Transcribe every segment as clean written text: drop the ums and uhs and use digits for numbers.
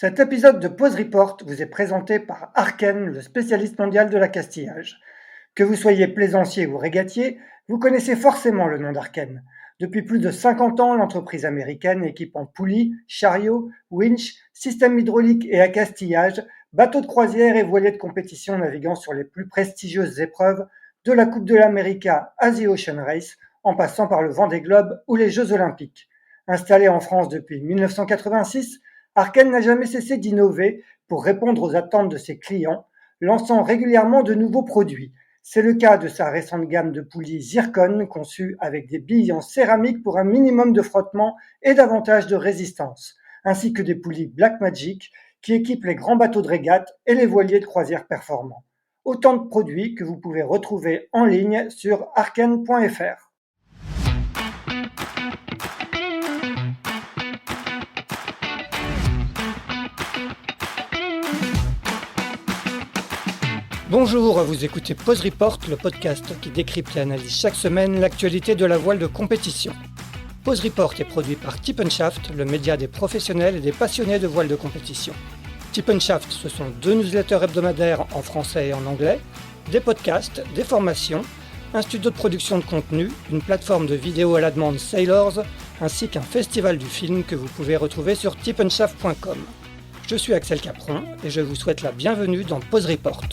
Cet épisode de Pause Report vous est présenté par Arken, le spécialiste mondial de l'accastillage. Que vous soyez plaisancier ou régatier, vous connaissez forcément le nom d'Arken. Depuis plus de 50 ans, l'entreprise américaine équipant poulies, chariots, winches, systèmes hydrauliques et accastillage, bateaux de croisière et voiliers de compétition naviguant sur les plus prestigieuses épreuves de la Coupe de l'America à The Ocean Race, en passant par le Vendée Globe ou les Jeux Olympiques. Installé en France depuis 1986, Arken n'a jamais cessé d'innover pour répondre aux attentes de ses clients, lançant régulièrement de nouveaux produits. C'est le cas de sa récente gamme de poulies Zircon, conçue avec des billes en céramique pour un minimum de frottement et davantage de résistance, ainsi que des poulies Blackmagic qui équipent les grands bateaux de régate et les voiliers de croisière performants. Autant de produits que vous pouvez retrouver en ligne sur arken.fr. Bonjour, vous écoutez Pause Report, le podcast qui décrypte et analyse chaque semaine l'actualité de la voile de compétition. Pause Report est produit par Tip & Shaft, le média des professionnels et des passionnés de voile de compétition. Tip & Shaft, ce sont 2 newsletters hebdomadaires en français et en anglais, des podcasts, des formations, un studio de production de contenu, une plateforme de vidéos à la demande Sailors, ainsi qu'un festival du film que vous pouvez retrouver sur tipandshaft.com. Je suis Axel Capron et je vous souhaite la bienvenue dans Pause Report.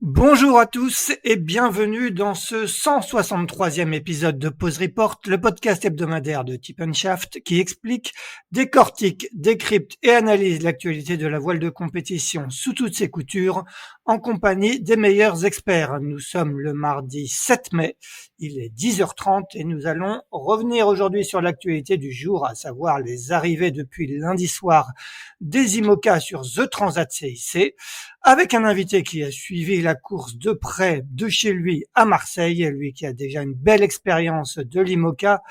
Bonjour à tous et bienvenue dans ce 163e épisode de Pause Report, le podcast hebdomadaire de Tip & Shaft qui explique, décortique, décrypte et analyse l'actualité de la voile de compétition sous toutes ses coutures en compagnie des meilleurs experts. Nous sommes le mardi 7 mai, il est 10h30 et nous allons revenir aujourd'hui sur l'actualité du jour, à savoir les arrivées depuis lundi soir des IMOCA sur The Transat CIC, avec un invité qui a suivi la course de près de chez lui à Marseille, lui qui a déjà une belle expérience de l'IMOCA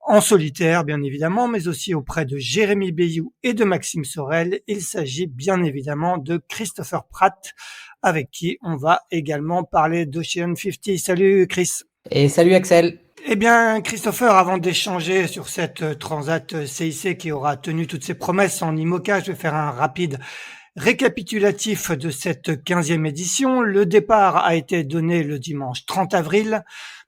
en solitaire bien évidemment, mais aussi auprès de Jérémy Bayou et de Maxime Sorel. Il s'agit bien évidemment de Christopher Pratt, avec qui on va également parler d'Ocean 50. Salut Chris. Et salut Axel. Eh bien, Christopher, avant d'échanger sur cette Transat CIC qui aura tenu toutes ses promesses en IMOCA, je vais faire un rapide récapitulatif de cette 15e édition. Le départ a été donné le dimanche 30 avril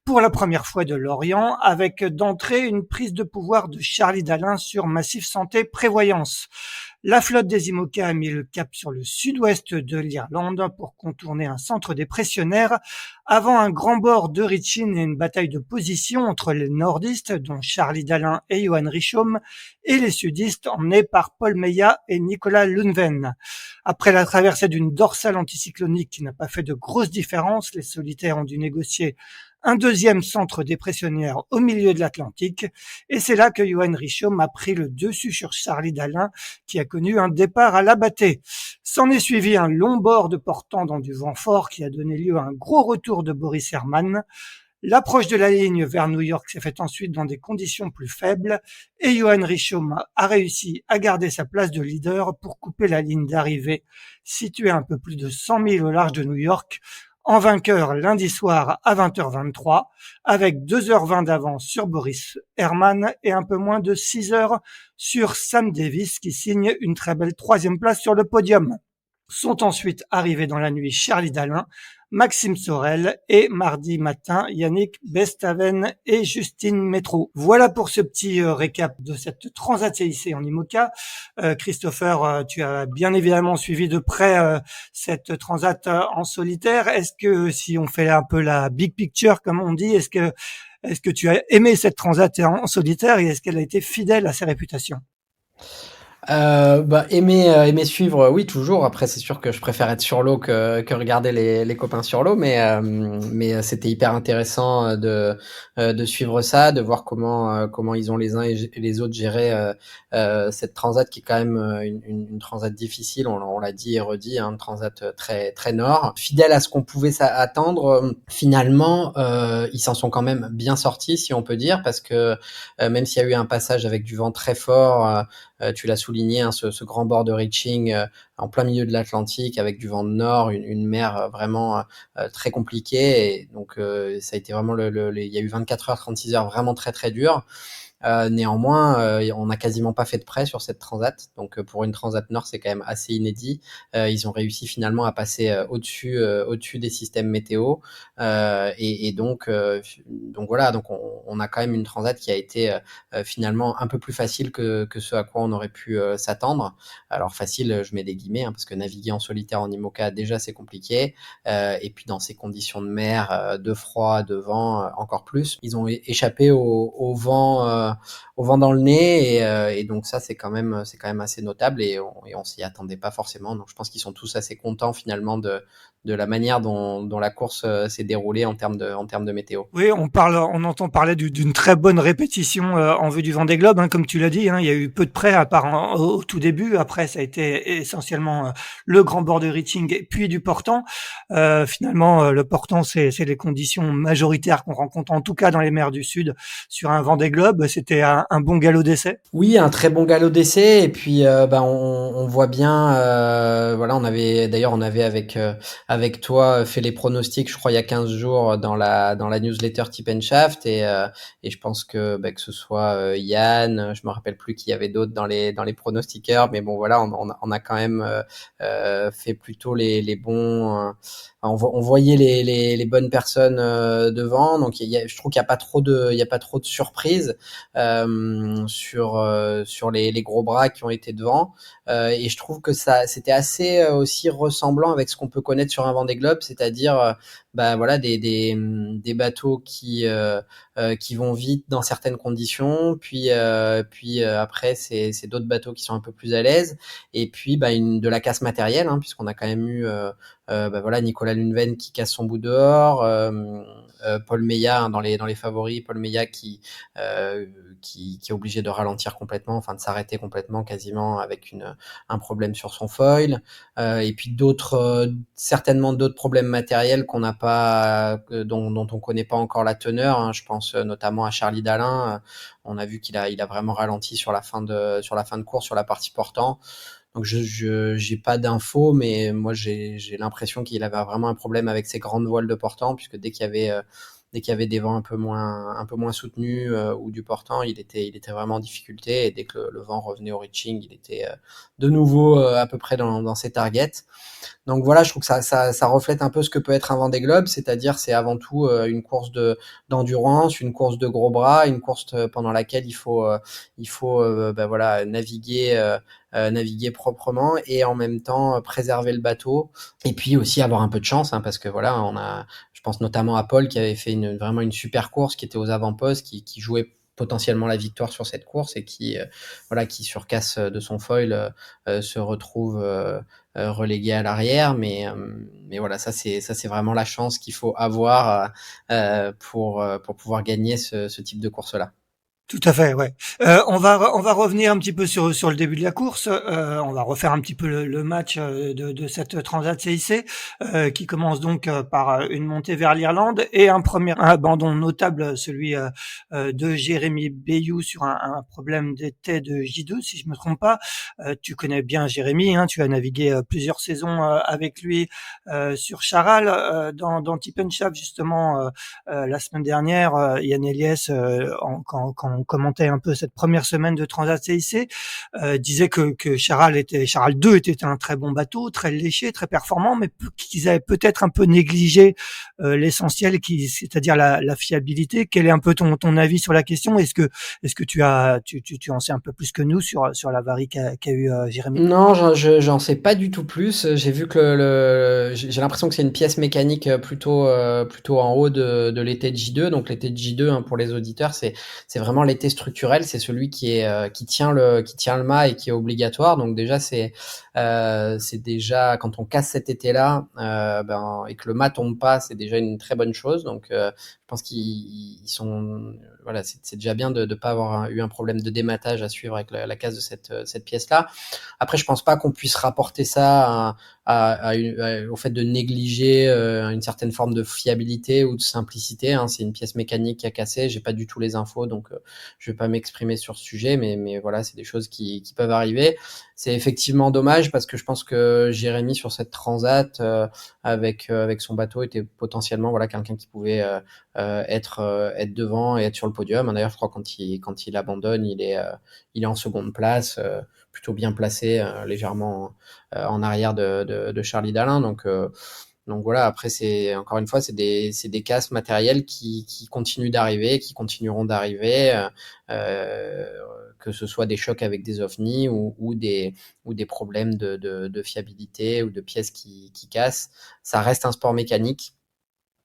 pour la première fois de Lorient, avec d'entrée une prise de pouvoir de Charlie Dalin sur Massif Santé Prévoyance. La flotte des IMOCA a mis le cap sur le sud-ouest de l'Irlande pour contourner un centre des pressionnaires avant un grand bord de Richin et une bataille de position entre les nordistes, dont Charlie Dalin et Johan Richomme, et les sudistes emmenés par Paul Meillat et Nicolas Lundven. Après la traversée d'une dorsale anticyclonique qui n'a pas fait de grosses différences, les solitaires ont dû négocier un deuxième centre dépressionnaire au milieu de l'Atlantique, et c'est là que Johan Richomme a pris le dessus sur Charlie Dalin, qui a connu un départ à l'abatté. S'en est suivi un long bord de portant dans du vent fort qui a donné lieu à un gros retour de Boris Herrmann. L'approche de la ligne vers New York s'est faite ensuite dans des conditions plus faibles, et Johan Richomme a réussi à garder sa place de leader pour couper la ligne d'arrivée, située un peu plus de 100 000 au large de New York, en vainqueur lundi soir à 20h23, avec 2h20 d'avance sur Boris Herrmann et un peu moins de 6h sur Sam Davis, qui signe une très belle 3e place sur le podium. Sont ensuite arrivés dans la nuit Charlie Dalin, Maxime Sorel et mardi matin Yannick Bestaven et Justine Métro. Voilà pour ce petit récap de cette Transat CIC en IMOCA. Christopher, tu as bien évidemment suivi de près cette Transat en solitaire. Est-ce que, si on fait un peu la big picture comme on dit, est-ce que tu as aimé cette Transat en solitaire et est-ce qu'elle a été fidèle à ses réputations? Aimer suivre, oui, toujours. Après, c'est sûr que je préfère être sur l'eau que regarder les copains sur l'eau, mais c'était hyper intéressant de suivre ça, de voir comment ils ont les uns et les autres géré cette transat qui est quand même une transat difficile. On l'a dit et redit, une transat très très nord, fidèle à ce qu'on pouvait attendre. Finalement, ils s'en sont quand même bien sortis, si on peut dire, parce que même s'il y a eu un passage avec du vent très fort. Tu l'as souligné, ce grand bord de reaching en plein milieu de l'Atlantique avec du vent de nord, une mer vraiment très compliquée. Et donc, ça a été vraiment il y a eu 24 heures, 36 heures vraiment très très dures. Néanmoins, on n'a quasiment pas fait de prêt sur cette transat. Donc pour une transat nord, c'est quand même assez inédit. Ils ont réussi finalement à passer au-dessus des systèmes météo. Et donc voilà, donc on a quand même une transat qui a été finalement un peu plus facile que ce à quoi on aurait pu s'attendre. Alors facile, je mets des guillemets, hein, parce que naviguer en solitaire en IMOCA, déjà c'est compliqué. Et puis dans ces conditions de mer, de froid, de vent, encore plus. Ils ont échappé au vent dans le nez, et donc ça c'est quand même assez notable, et on s'y attendait pas forcément. Donc je pense qu'ils sont tous assez contents finalement de la manière dont la course s'est déroulée en termes de météo. Oui, on entend parler d'une très bonne répétition en vue du Vendée Globe, hein, comme tu l'as dit. Hein, il y a eu peu de prêts à part au tout début. Après, ça a été essentiellement le grand bord de Reaching et puis du portant. Finalement, le portant, c'est les conditions majoritaires qu'on rencontre, en tout cas dans les mers du Sud, sur un Vendée Globe. C'était un bon galop d'essai. Oui, un très bon galop d'essai, et puis on voit bien, voilà, on avait avec toi fait les pronostics, je crois il y a 15 jours dans la newsletter Tip and Shaft, et je pense que ce soit Yann, je me rappelle plus qui y avait d'autres dans les pronostiqueurs, mais bon voilà, on a quand même fait plutôt les bons. On voyait les bonnes personnes devant, donc je trouve qu'il y a pas trop de surprises sur les gros bras qui ont été devant. Et je trouve que ça c'était assez aussi ressemblant avec ce qu'on peut connaître sur un Vendée Globe, c'est-à-dire voilà, des bateaux qui vont vite dans certaines conditions, puis après c'est d'autres bateaux qui sont un peu plus à l'aise, et puis de la casse matérielle, hein, puisqu'on a quand même eu voilà, Nicolas Lunven qui casse son bout dehors, Paul Meillat, hein, dans les favoris, Paul Meillat qui est obligé de ralentir complètement, enfin de s'arrêter complètement quasiment avec un problème sur son foil, et puis certainement d'autres problèmes matériels qu'on n'a pas, dont on connaît pas encore la teneur, hein. Je pense notamment à Charlie Dalin. On a vu qu'il a vraiment ralenti sur la fin de course, sur la partie portant. Donc j'ai pas d'infos, mais moi j'ai l'impression qu'il avait vraiment un problème avec ses grandes voiles de portant, puisque dès qu'il y avait des vents un peu moins soutenus, ou du portant, il était vraiment en difficulté, et dès que le vent revenait au reaching, il était de nouveau à peu près dans ses targets. Donc voilà, je trouve que ça reflète un peu ce que peut être un Vendée Globe, c'est-à-dire c'est avant tout une course d'endurance, une course de gros bras, une course pendant laquelle il faut voilà, naviguer proprement, et en même temps préserver le bateau, et puis aussi avoir un peu de chance, hein, parce que voilà, je pense notamment à Paul qui avait fait vraiment une super course, qui était aux avant-postes, qui jouait potentiellement la victoire sur cette course, et qui surcasse de son foil se retrouve relégué à l'arrière, mais voilà, ça c'est vraiment la chance qu'il faut avoir pour pouvoir gagner ce type de course-là. Tout à fait, ouais. On va revenir un petit peu sur le début de la course. On va refaire un petit peu le match de cette Transat CIC qui commence donc par une montée vers l'Irlande et un premier abandon notable, celui de Jérémy Bayou sur un problème d'été de J2, si je me trompe pas. Tu connais bien Jérémy, hein, tu as navigué plusieurs saisons avec lui sur Charal, dans Tip and Shaft justement. La semaine dernière, Yann Eliès, quand on commentait un peu cette première semaine de Transat CIC, disait que Charal 2 était un très bon bateau, très léché, très performant, mais qu'ils avaient peut-être un peu négligé l'essentiel, c'est-à-dire la fiabilité. Quel est un peu ton avis sur la question? Est-ce que tu en sais un peu plus que nous sur l'avarie qu'a eu Jérémy? Non, j'en sais pas du tout plus. J'ai vu que j'ai l'impression que c'est une pièce mécanique plutôt en haut de l'été de J2. Donc l'été de J2, hein, pour les auditeurs, c'est vraiment l'été structurel. C'est celui qui tient le mât et qui est obligatoire. Donc déjà c'est déjà quand on casse cet été-là, et que le mât tombe pas, c'est déjà une très bonne chose. Donc je pense qu'ils sont, voilà, c'est déjà bien de pas avoir eu un problème de dématage à suivre avec la casse de cette pièce-là. Après, je pense pas qu'on puisse rapporter ça au fait de négliger une certaine forme de fiabilité ou de simplicité, hein. C'est une pièce mécanique qui a cassé. J'ai pas du tout les infos, donc je vais pas m'exprimer sur ce sujet, mais voilà, c'est des choses qui peuvent arriver. C'est effectivement dommage, parce que je pense que Jérémy sur cette transat avec son bateau était potentiellement, voilà, quelqu'un qui pouvait être devant et être sur le podium. D'ailleurs, je crois quand il abandonne, il est en seconde place, plutôt bien placé, légèrement en arrière de Charlie Dalin. Donc voilà, après c'est encore une fois c'est des casses matérielles qui continuent d'arriver, qui continueront d'arriver, que ce soit des chocs avec des ovnis ou des problèmes de fiabilité ou de pièces qui cassent. Ça reste un sport mécanique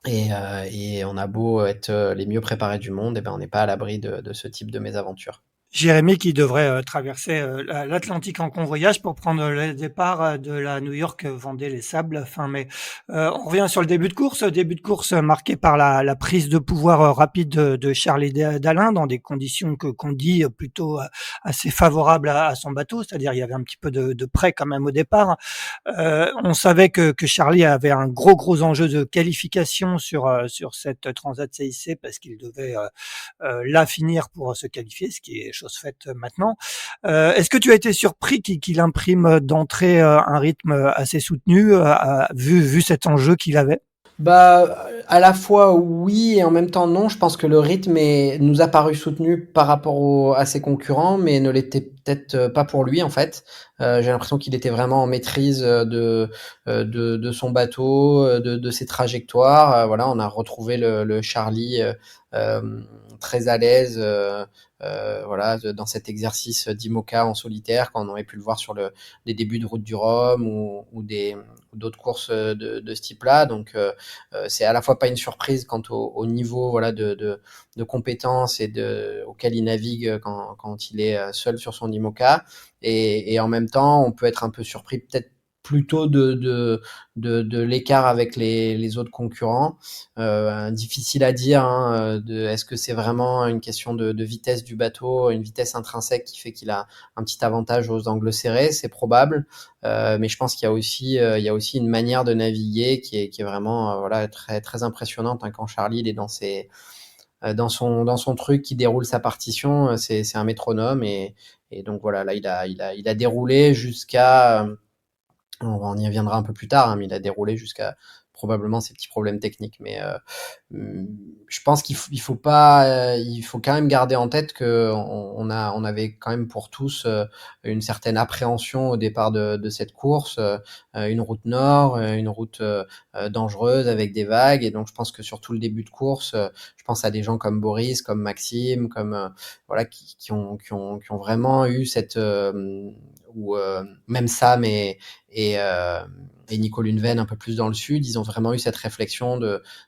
et on a beau être les mieux préparés du monde, et ben on n'est pas à l'abri de ce type de mésaventure. Jérémy qui devrait traverser l'Atlantique en convoyage pour prendre le départ de la New York Vendée les Sables fin mai. On revient sur le début de course marqué par la prise de pouvoir rapide de Charlie Dalin dans des conditions qu'on dit plutôt assez favorables à son bateau, c'est-à-dire il y avait un petit peu de près quand même au départ. On savait que Charlie avait un gros enjeu de qualification sur cette Transat CIC parce qu'il devait là finir pour se qualifier, ce qui est chose faite maintenant. Est-ce que tu as été surpris qu'il imprime d'entrée un rythme assez soutenu, vu cet enjeu qu'il avait? Bah, à la fois oui et en même temps non. Je pense que le rythme nous a paru soutenu par rapport à ses concurrents, mais ne l'était peut-être pas pour lui en fait. J'ai l'impression qu'il était vraiment en maîtrise de son bateau, de ses trajectoires. Voilà, on a retrouvé le Charlie très à l'aise. Voilà, dans cet exercice d'IMOCA en solitaire, quand on aurait pu le voir sur les débuts de Route du Rhum ou d'autres courses de ce type-là. Donc c'est à la fois pas une surprise quant au niveau voilà de compétences auquel il navigue quand il est seul sur son IMOCA, et en même temps on peut être un peu surpris peut-être plutôt de l'écart avec les autres concurrents. Difficile à dire, hein, est-ce que c'est vraiment une question de vitesse du bateau, une vitesse intrinsèque qui fait qu'il a un petit avantage aux angles serrés, c'est probable. Mais je pense qu'il y a aussi une manière de naviguer qui est vraiment voilà très très impressionnante, hein, quand Charlie il est dans son truc, qui déroule sa partition, c'est un métronome, et donc voilà, là il a déroulé jusqu'à on y reviendra un peu plus tard, hein, mais il a déroulé jusqu'à probablement ses petits problèmes techniques. Mais je pense il faut pas, il faut quand même garder en tête que on avait quand même pour tous une certaine appréhension au départ de cette course, une route nord, une route dangereuse avec des vagues, et donc je pense que sur tout le début de course, je pense à des gens comme Boris, comme Maxime, comme voilà qui ont vraiment eu cette ou même Sam et Nico Lundven un peu plus dans le sud, ils ont vraiment eu cette réflexion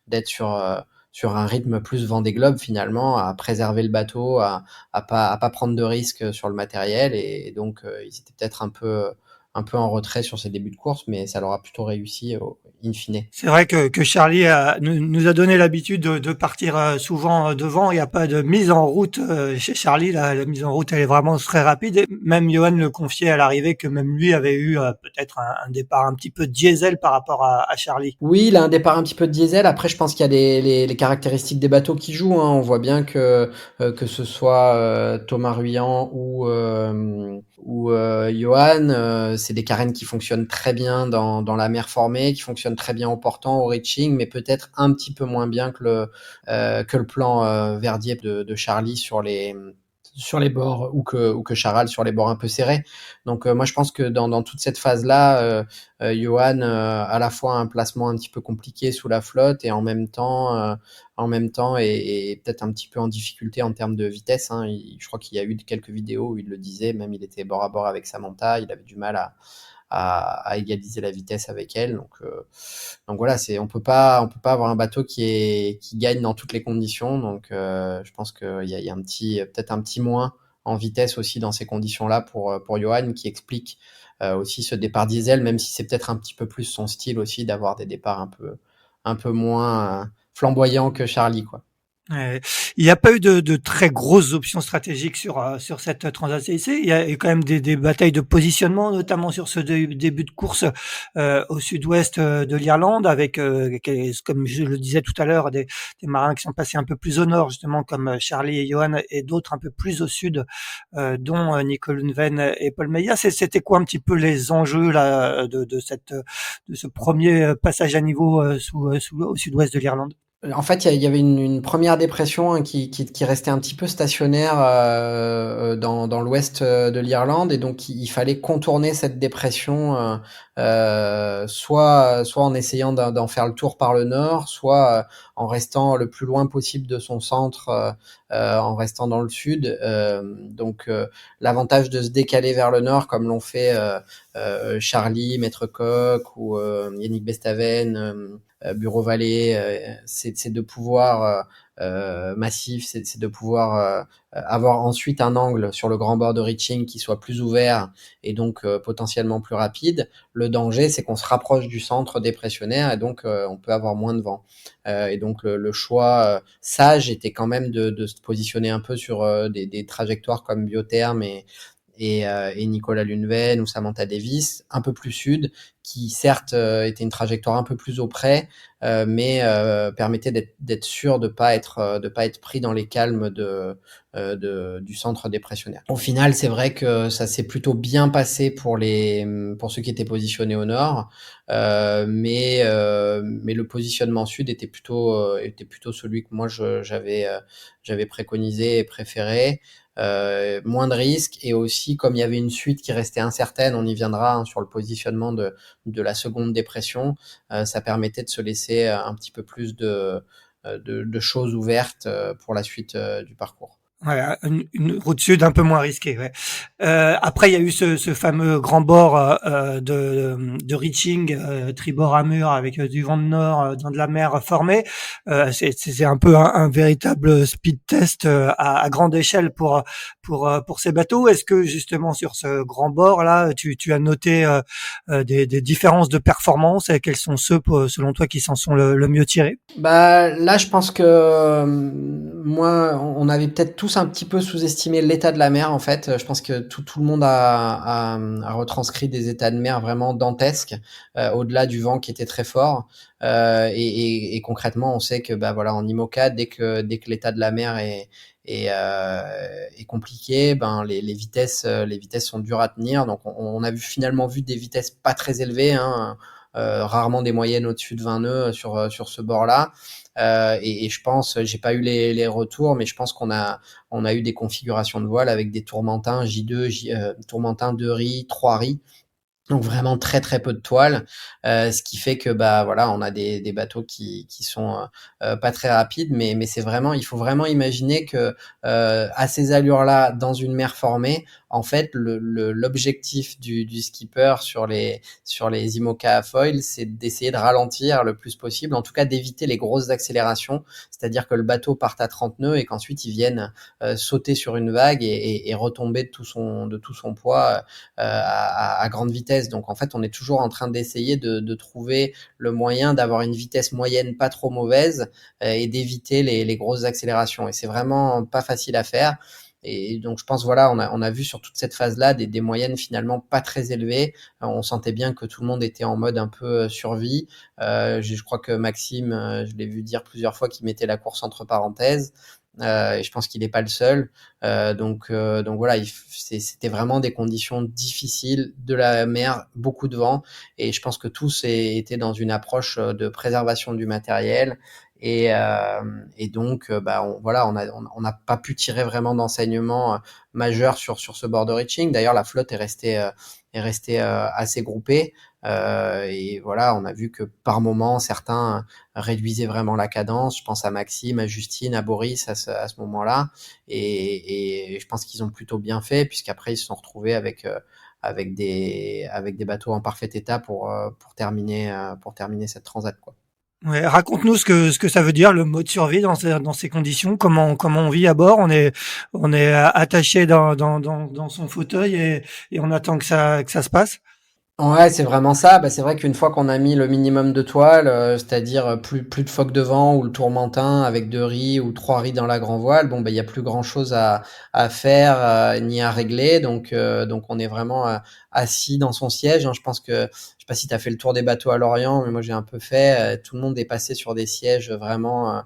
d'être sur un rythme plus Vendée Globe finalement, à préserver le bateau, à pas prendre de risques sur le matériel, et donc ils étaient peut-être un peu en retrait sur ces débuts de course, mais ça leur a plutôt réussi in fine. C'est vrai que Charlie nous a donné l'habitude de partir souvent devant. Il n'y a pas de mise en route chez Charlie. La mise en route, elle est vraiment très rapide. Et même Johan le confiait à l'arrivée que même lui avait eu peut-être un départ un petit peu diesel par rapport à Charlie. Oui, il a un départ un petit peu de diesel. Après, je pense qu'il y a les caractéristiques des bateaux qui jouent, hein. On voit bien que ce soit Thomas Ruyant ou Johan, c'est des carènes qui fonctionnent très bien dans la mer formée, qui fonctionnent très bien au portant, au reaching, mais peut-être un petit peu moins bien que le plan Verdier de Charlie sur les bords, ou que Charal sur les bords un peu serrés. Donc moi je pense que dans toute cette phase-là, Johan à la fois un placement un petit peu compliqué sous la flotte, et en même temps est peut-être un petit peu en difficulté en termes de vitesse, hein. Je crois qu'il y a eu quelques vidéos où il le disait, même il était bord à bord avec Samantha, il avait du mal à égaliser la vitesse avec elle. Donc voilà, on peut pas avoir un bateau qui gagne dans toutes les conditions. Donc je pense qu'il y a peut-être un petit moins en vitesse aussi dans ces conditions-là pour Johan, qui explique aussi ce départ diesel, même si c'est peut-être un petit peu plus son style aussi d'avoir des départs un peu moins flamboyants que Charlie, quoi. Il n'y a pas eu de très grosses options stratégiques sur cette Transat CIC. Il y a eu quand même des batailles de positionnement, notamment sur ce début de course au sud-ouest de l'Irlande, avec, comme je le disais tout à l'heure, des marins qui sont passés un peu plus au nord, justement, comme Charlie et Johan, et d'autres un peu plus au sud, dont Nico Lundven et Paul Meillat. C'était quoi un petit peu les enjeux là de ce premier passage à niveau au sud-ouest de l'Irlande? En fait, il y avait une première dépression, hein, qui restait un petit peu stationnaire dans l'ouest de l'Irlande, et donc il fallait contourner cette dépression, soit en essayant d'en faire le tour par le nord, soit en restant le plus loin possible de son centre, en restant dans le sud. L'avantage de se décaler vers le nord, comme l'ont fait Charlie, Maître Coq ou Yannick Bestaven, Bureau Vallée, c'est de pouvoir massif, c'est de pouvoir avoir ensuite un angle sur le grand bord de reaching qui soit plus ouvert et donc potentiellement plus rapide. Le danger, c'est qu'on se rapproche du centre dépressionnaire et donc on peut avoir moins de vent. Et donc le choix sage était quand même de se positionner un peu sur des trajectoires comme Biotherm et Nicolas Luneven ou Samantha Davis, un peu plus sud, qui certes était une trajectoire un peu plus auprès, mais permettait d'être sûr de pas être pris dans les calmes du centre dépressionnaire. Au final, c'est vrai que ça s'est plutôt bien passé pour ceux qui étaient positionnés au nord, mais le positionnement sud était plutôt celui que moi j'avais préconisé et préféré. Moins de risques, et aussi comme il y avait une suite qui restait incertaine, on y viendra, hein, sur le positionnement de la seconde dépression, ça permettait de se laisser un petit peu plus de choses ouvertes pour la suite du parcours. Voilà, une route sud un peu moins risquée. Ouais. Après, il y a eu ce fameux grand bord de reaching, tribord à mur avec du vent de nord dans de la mer formée. C'est un peu un véritable speed test à grande échelle pour ces bateaux. Est-ce que justement sur ce grand bord là, tu as noté des différences de performance, et quels sont ceux selon toi qui s'en sont le mieux tirés? Bah là, je pense que moi, on avait peut-être tous un petit peu sous-estimé l'état de la mer en fait. Je pense que tout le monde a retranscrit des états de mer vraiment dantesques, au-delà du vent qui était très fort. Et concrètement, on sait que bah voilà, en IMOCA, dès que l'état de la mer est compliqué, ben les vitesses sont dures à tenir. Donc on a finalement vu des vitesses pas très élevées, hein, rarement des moyennes au-dessus de 20 nœuds sur ce bord-là. Et je pense, j'ai pas eu les retours, mais je pense on a eu des configurations de voile avec des tourmentins J2, tourmentins 2 ris, 3 ris. Donc vraiment très très peu de toile, ce qui fait que bah voilà, on a des bateaux qui sont pas très rapides, mais c'est vraiment, il faut vraiment imaginer que à ces allures-là, dans une mer formée, en fait l'objectif du skipper sur les IMOCA à foil, c'est d'essayer de ralentir le plus possible, en tout cas d'éviter les grosses accélérations, c'est-à-dire que le bateau parte à 30 nœuds et qu'ensuite il vienne sauter sur une vague et retomber de tout son poids à grande vitesse. Donc en fait, on est toujours en train d'essayer de trouver le moyen d'avoir une vitesse moyenne pas trop mauvaise et d'éviter les grosses accélérations. Et c'est vraiment pas facile à faire. Et donc je pense voilà, on a vu sur toute cette phase-là des moyennes finalement pas très élevées. On sentait bien que tout le monde était en mode un peu survie. Je crois que Maxime, je l'ai vu dire plusieurs fois qu'il mettait la course entre parenthèses. Et je pense qu'il n'est pas le seul. Donc voilà, c'était vraiment des conditions difficiles, de la mer, beaucoup de vent, et je pense que tous étaient dans une approche de préservation du matériel. Et donc, bah, voilà, on n'a pas pu tirer vraiment d'enseignements majeurs sur ce border reaching. D'ailleurs, la flotte est restée assez groupée. Et voilà, on a vu que par moment, certains réduisaient vraiment la cadence. Je pense à Maxime, à Justine, à Boris à ce moment-là. Et je pense qu'ils ont plutôt bien fait, puisqu'après, ils se sont retrouvés avec des bateaux en parfait état pour terminer cette transat, quoi. Ouais, raconte-nous ce que ça veut dire le mode survie dans ces conditions. Comment on vit à bord? On est attaché dans son fauteuil et on attend que ça se passe. Ouais, c'est vraiment ça. Bah, c'est vrai qu'une fois qu'on a mis le minimum de toile, c'est-à-dire plus de phoque de vent ou le tourmentin avec 2 ris ou 3 ris dans la grand voile, bon, bah, il y a plus grand-chose à faire, ni à régler. Donc on est vraiment assis dans son siège, hein. Je pense que, je sais pas si tu as fait le tour des bateaux à Lorient, mais moi j'ai un peu fait. Tout le monde est passé sur des sièges vraiment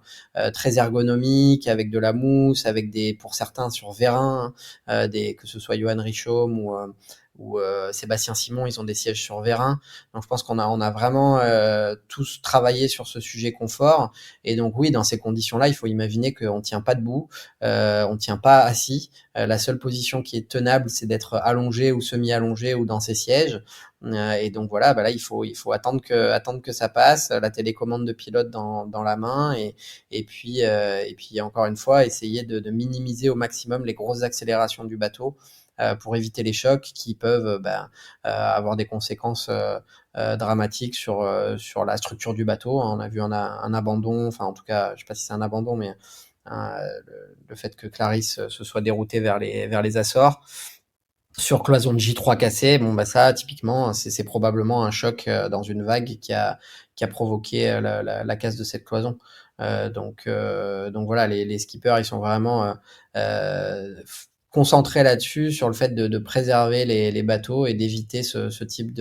très ergonomiques, avec de la mousse, avec pour certains sur vérin, que ce soit Johan Richomme Sébastien Simon, ils ont des sièges sur Vérin. Donc je pense qu'on a vraiment tous travaillé sur ce sujet confort. Et donc oui, dans ces conditions-là, il faut imaginer qu'on tient pas debout, on tient pas assis. La seule position qui est tenable, c'est d'être allongé ou semi-allongé ou dans ces sièges. Et donc voilà, bah là il faut attendre que ça passe, la télécommande de pilote dans la main et puis encore une fois essayer de minimiser au maximum les grosses accélérations du bateau pour éviter les chocs qui peuvent avoir des conséquences dramatiques sur la structure du bateau. On a vu un abandon, enfin en tout cas, je sais pas si c'est un abandon, mais le fait que Clarisse se soit déroutée vers les Açores sur cloison de J3 cassée, bon bah ça typiquement c'est probablement un choc dans une vague qui a provoqué la casse de cette cloison. Donc voilà, les skippers ils sont vraiment concentrés là-dessus sur le fait de préserver les bateaux et d'éviter ce type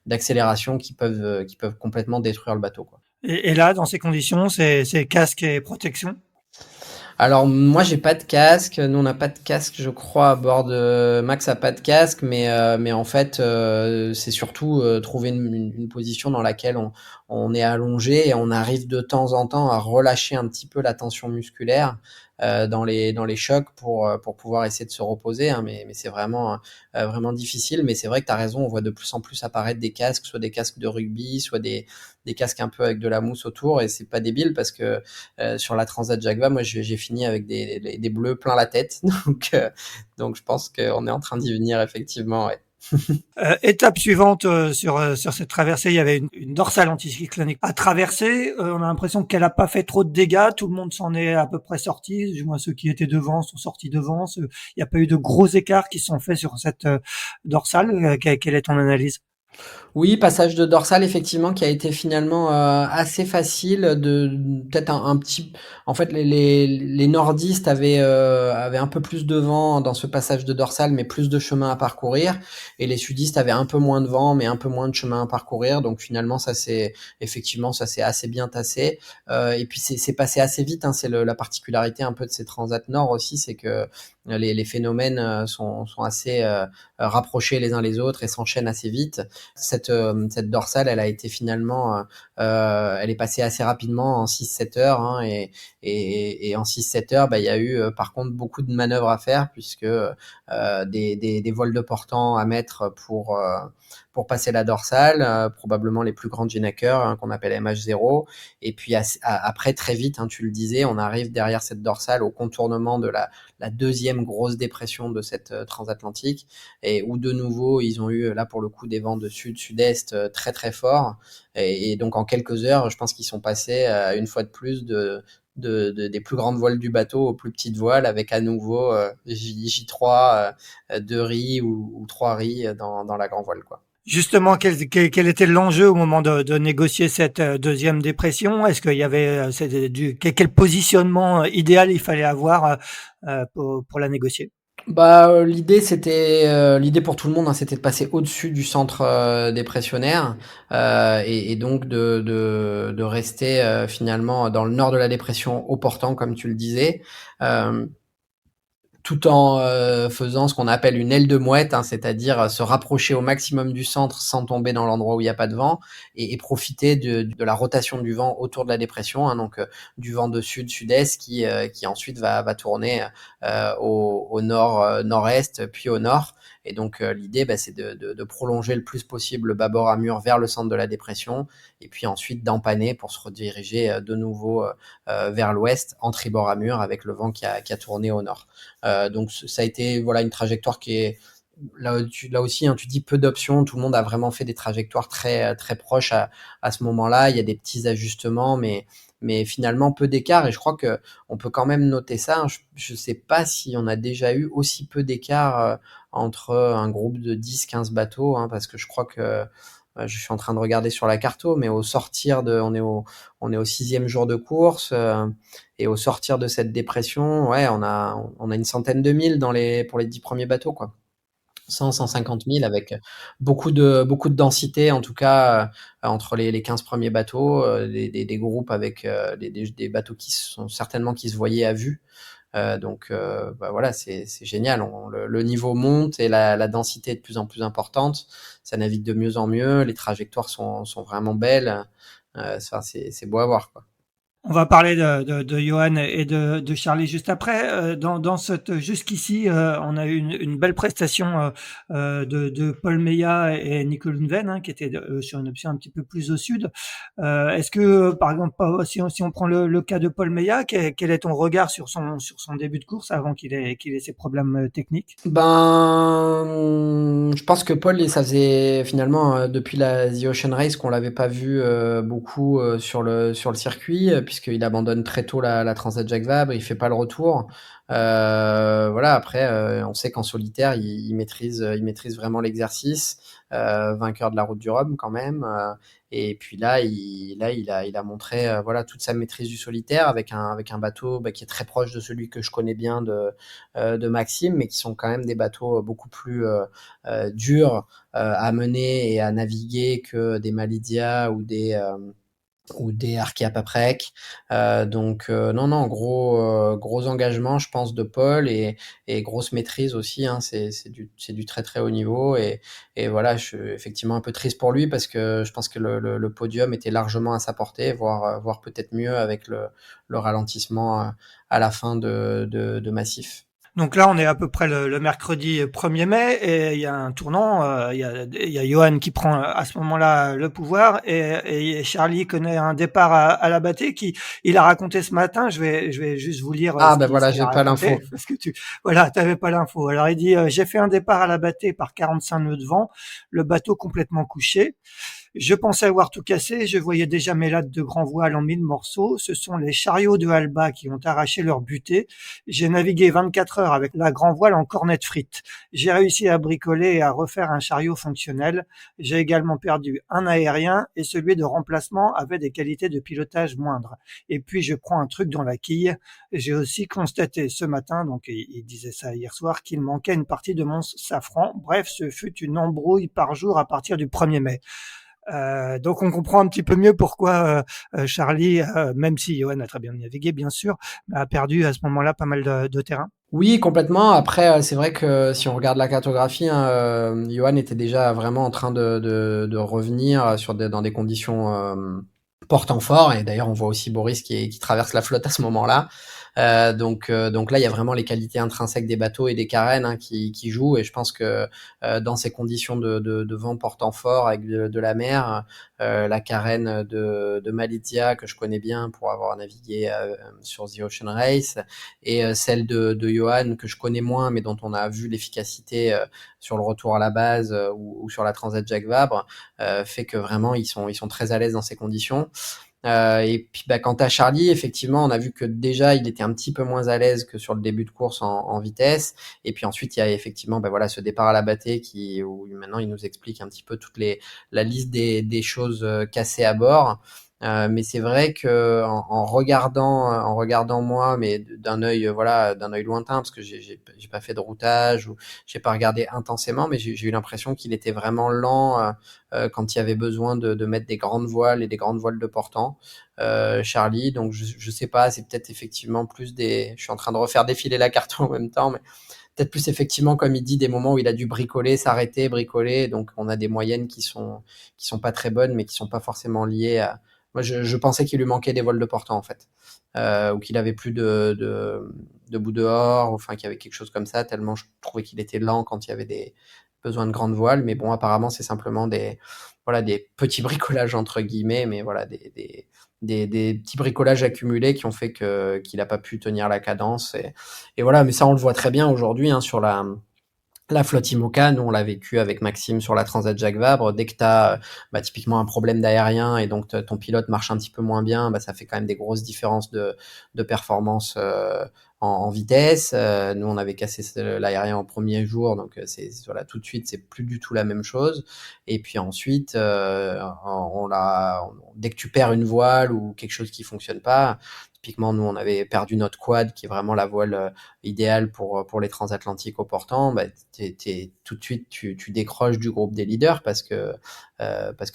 d'accélération qui peuvent complètement détruire le bateau, quoi. Et là, dans ces conditions, c'est casque et protection. Alors moi j'ai pas de casque, nous on n'a pas de casque je crois à bord de Max a pas de casque mais en fait c'est surtout trouver une position dans laquelle on est allongé et on arrive de temps en temps à relâcher un petit peu la tension musculaire dans les chocs pour pouvoir essayer de se reposer, hein, mais c'est vraiment difficile. Mais c'est vrai que tu as raison, on voit de plus en plus apparaître des casques, soit des casques de rugby, soit des casques un peu avec de la mousse autour, et c'est pas débile parce que sur la Transat Jacques Vabre, moi j'ai fini avec des bleus plein la tête, donc je pense qu'on est en train d'y venir effectivement, ouais. Étape suivante sur cette traversée, il y avait une dorsale anticyclonique à traverser. On a l'impression qu'elle a pas fait trop de dégâts. Tout le monde s'en est à peu près sorti. Du moins ceux qui étaient devant sont sortis devant. Il n'y a pas eu de gros écarts qui sont faits sur cette dorsale. Quelle est ton analyse? Oui, passage de dorsale effectivement qui a été finalement assez facile de peut-être un petit. En fait, les nordistes avaient un peu plus de vent dans ce passage de dorsale, mais plus de chemin à parcourir, et les sudistes avaient un peu moins de vent, mais un peu moins de chemin à parcourir. Donc finalement, ça s'est assez bien tassé. Et puis c'est passé assez vite, hein. C'est la particularité un peu de ces transats nord aussi, c'est que les phénomènes sont assez rapprochés les uns les autres et s'enchaînent assez vite. Cette dorsale, elle a été finalement, elle est passée assez rapidement en 6-7 heures, hein, et en 6-7 heures, bah, il y a eu par contre beaucoup de manœuvres à faire puisque des vols de portant à mettre pour passer la dorsale, probablement les plus grandes Ginaker, hein, qu'on appelle MH0, et puis après très vite, hein, tu le disais, on arrive derrière cette dorsale au contournement de la deuxième grosse dépression de cette transatlantique, et où de nouveau ils ont eu là pour le coup des vents de sud-sud-est très très forts, et donc en quelques heures je pense qu'ils sont passés une fois de plus des plus grandes voiles du bateau aux plus petites voiles, avec à nouveau J3, 2 riz ou 3 riz dans la grande voile, quoi. Justement, quel était l'enjeu au moment de négocier cette deuxième dépression? Est-ce qu'il y avait quel positionnement idéal il fallait avoir pour la négocier? Bah, l'idée pour tout le monde, hein, c'était de passer au-dessus du centre dépressionnaire, et donc de rester finalement dans le nord de la dépression au portant, comme tu le disais. Euh, Tout en faisant ce qu'on appelle une aile de mouette, hein, c'est-à-dire se rapprocher au maximum du centre sans tomber dans l'endroit où il n'y a pas de vent, et profiter de la rotation du vent autour de la dépression, hein, donc du vent de sud-sud-est qui ensuite va tourner au nord, nord-est, puis au nord. Et donc l'idée, bah, c'est de prolonger le plus possible le bâbord à mur vers le centre de la dépression, et puis ensuite d'empanner pour se rediriger de nouveau vers l'ouest en tribord à mur avec le vent qui a tourné au nord. Donc ça a été voilà une trajectoire qui est là aussi, hein, tu dis peu d'options, tout le monde a vraiment fait des trajectoires très très proches à ce moment-là. Il y a des petits ajustements, mais finalement peu d'écart. Et je crois que on peut quand même noter ça, hein. Je sais pas si on a déjà eu aussi peu d'écart entre un groupe de 10-15 bateaux, hein, parce que je crois que je suis en train de regarder sur la carto, mais on est au 6e jour de course, et au sortir de cette dépression, ouais, on a une centaine de milles pour les 10 premiers bateaux, quoi. 100-150 000 avec beaucoup de densité, en tout cas, entre les 15 premiers bateaux, des groupes avec des bateaux qui se voyaient à vue, Bah voilà, c'est génial. Le niveau monte et la densité est de plus en plus importante. Ça navigue de mieux en mieux. Les trajectoires sont vraiment belles. C'est beau à voir, quoi. On va parler de Johan et de Charlie juste après. Dans cette jusqu'ici, on a eu une belle prestation de Paul Meillat et Nico Lundven, hein, qui étaient sur une option un petit peu plus au sud. Est-ce que, par exemple, si on prend le cas de Paul Meillat, quel est ton regard sur son début de course avant qu'il ait ses problèmes techniques? Ben, je pense que Paul, ça faisait finalement depuis la The Ocean Race qu'on l'avait pas vu beaucoup sur le circuit, puisqu'il abandonne très tôt la Transat Jacques Vabre, il fait pas le retour. Voilà, après, on sait qu'en solitaire, il maîtrise vraiment l'exercice, vainqueur de la Route du Rhum quand même. Et puis là, il a montré voilà toute sa maîtrise du solitaire avec un bateau qui est très proche de celui que je connais bien de Maxime, mais qui sont quand même des bateaux beaucoup plus durs à mener et à naviguer que des Malidia ou des Arkea Paprec. Non, non, gros engagement, je pense, de Paul et grosse maîtrise aussi. Hein, c'est du très très haut niveau et voilà, je suis effectivement un peu triste pour lui parce que je pense que le podium était largement à sa portée, voire peut-être mieux avec le ralentissement à la fin de Massif. Donc là, on est à peu près le mercredi 1er mai et il y a un tournant. Il y a Johan qui prend à ce moment-là le pouvoir et Charlie connaît un départ à la bâtée qui il a raconté ce matin. Je vais juste vous lire Ah ben ce voilà, qu'il a j'ai pas raconté l'info. parce que voilà, t'avais pas l'info. Alors il dit j'ai fait un départ à la bâtée par 45 nœuds de vent, le bateau complètement couché. Je pensais avoir tout cassé, je voyais déjà mes lattes de grand voile en 1000 morceaux. Ce sont les chariots de Alba qui ont arraché leur butée. J'ai navigué 24 heures avec la grand voile en cornette frite. J'ai réussi à bricoler et à refaire un chariot fonctionnel. J'ai également perdu un aérien et celui de remplacement avait des qualités de pilotage moindres. Et puis je prends un truc dans la quille. J'ai aussi constaté ce matin, donc il disait ça hier soir, qu'il manquait une partie de mon safran. Bref, ce fut une embrouille par jour à partir du 1er mai. Donc on comprend un petit peu mieux pourquoi Charlie, même si Johan a très bien navigué bien sûr, a perdu à ce moment-là pas mal de terrain. Oui, complètement. Après, c'est vrai que si on regarde la cartographie, hein, Johan était déjà vraiment en train de revenir dans des conditions portant fort. Et d'ailleurs, on voit aussi Boris qui traverse la flotte à ce moment-là. Donc là, il y a vraiment les qualités intrinsèques des bateaux et des carènes hein, qui jouent. Et je pense que dans ces conditions de vent portant fort avec de la mer, la carène de Malizia que je connais bien pour avoir navigué sur The Ocean Race et celle de Johan que je connais moins mais dont on a vu l'efficacité sur le retour à la base ou sur la Transat Jacques Vabre fait que vraiment ils sont très à l'aise dans ces conditions. Et puis bah, quant à Charlie, effectivement, on a vu que déjà il était un petit peu moins à l'aise que sur le début de course en vitesse. Et puis ensuite, il y a effectivement bah, voilà, ce départ à la bâtée où maintenant il nous explique un petit peu la liste des choses cassées à bord. Mais c'est vrai que en regardant moi, mais d'un œil voilà, d'un œil lointain, parce que j'ai pas fait de routage ou j'ai pas regardé intensément, mais j'ai eu l'impression qu'il était vraiment lent quand il y avait besoin de mettre des grandes voiles et des grandes voiles de portant. Charlie, donc je sais pas, c'est peut-être effectivement plus je suis en train de refaire défiler la carte en même temps, mais peut-être plus effectivement, comme il dit, des moments où il a dû bricoler, s'arrêter, bricoler. Donc, on a des moyennes qui sont pas très bonnes, mais qui sont pas forcément liées à. Moi, je pensais qu'il lui manquait des voiles de portant, en fait. Ou qu'il avait plus de bout dehors, enfin, qu'il y avait quelque chose comme ça, tellement je trouvais qu'il était lent quand il y avait des besoins de grandes voiles. Mais bon, apparemment, c'est simplement voilà, des petits bricolages, entre guillemets, mais voilà, des petits bricolages accumulés qui ont fait qu'il n'a pas pu tenir la cadence. Et voilà, mais ça, on le voit très bien aujourd'hui hein, sur la flotte IMOCA. Nous, on l'a vécu avec Maxime sur la Transat Jacques Vabre. Dès que tu as typiquement un problème d'aérien et donc ton pilote marche un petit peu moins bien, ça fait quand même des grosses différences de performance en vitesse. Nous, on avait cassé l'aérien au premier jour, donc voilà, tout de suite, c'est plus du tout la même chose. Et puis ensuite, dès que tu perds une voile ou quelque chose qui fonctionne pas, typiquement, nous, on avait perdu notre quad, qui est vraiment la voile idéale pour les transatlantiques au portant. Bah, tout de suite, tu décroches du groupe des leaders parce que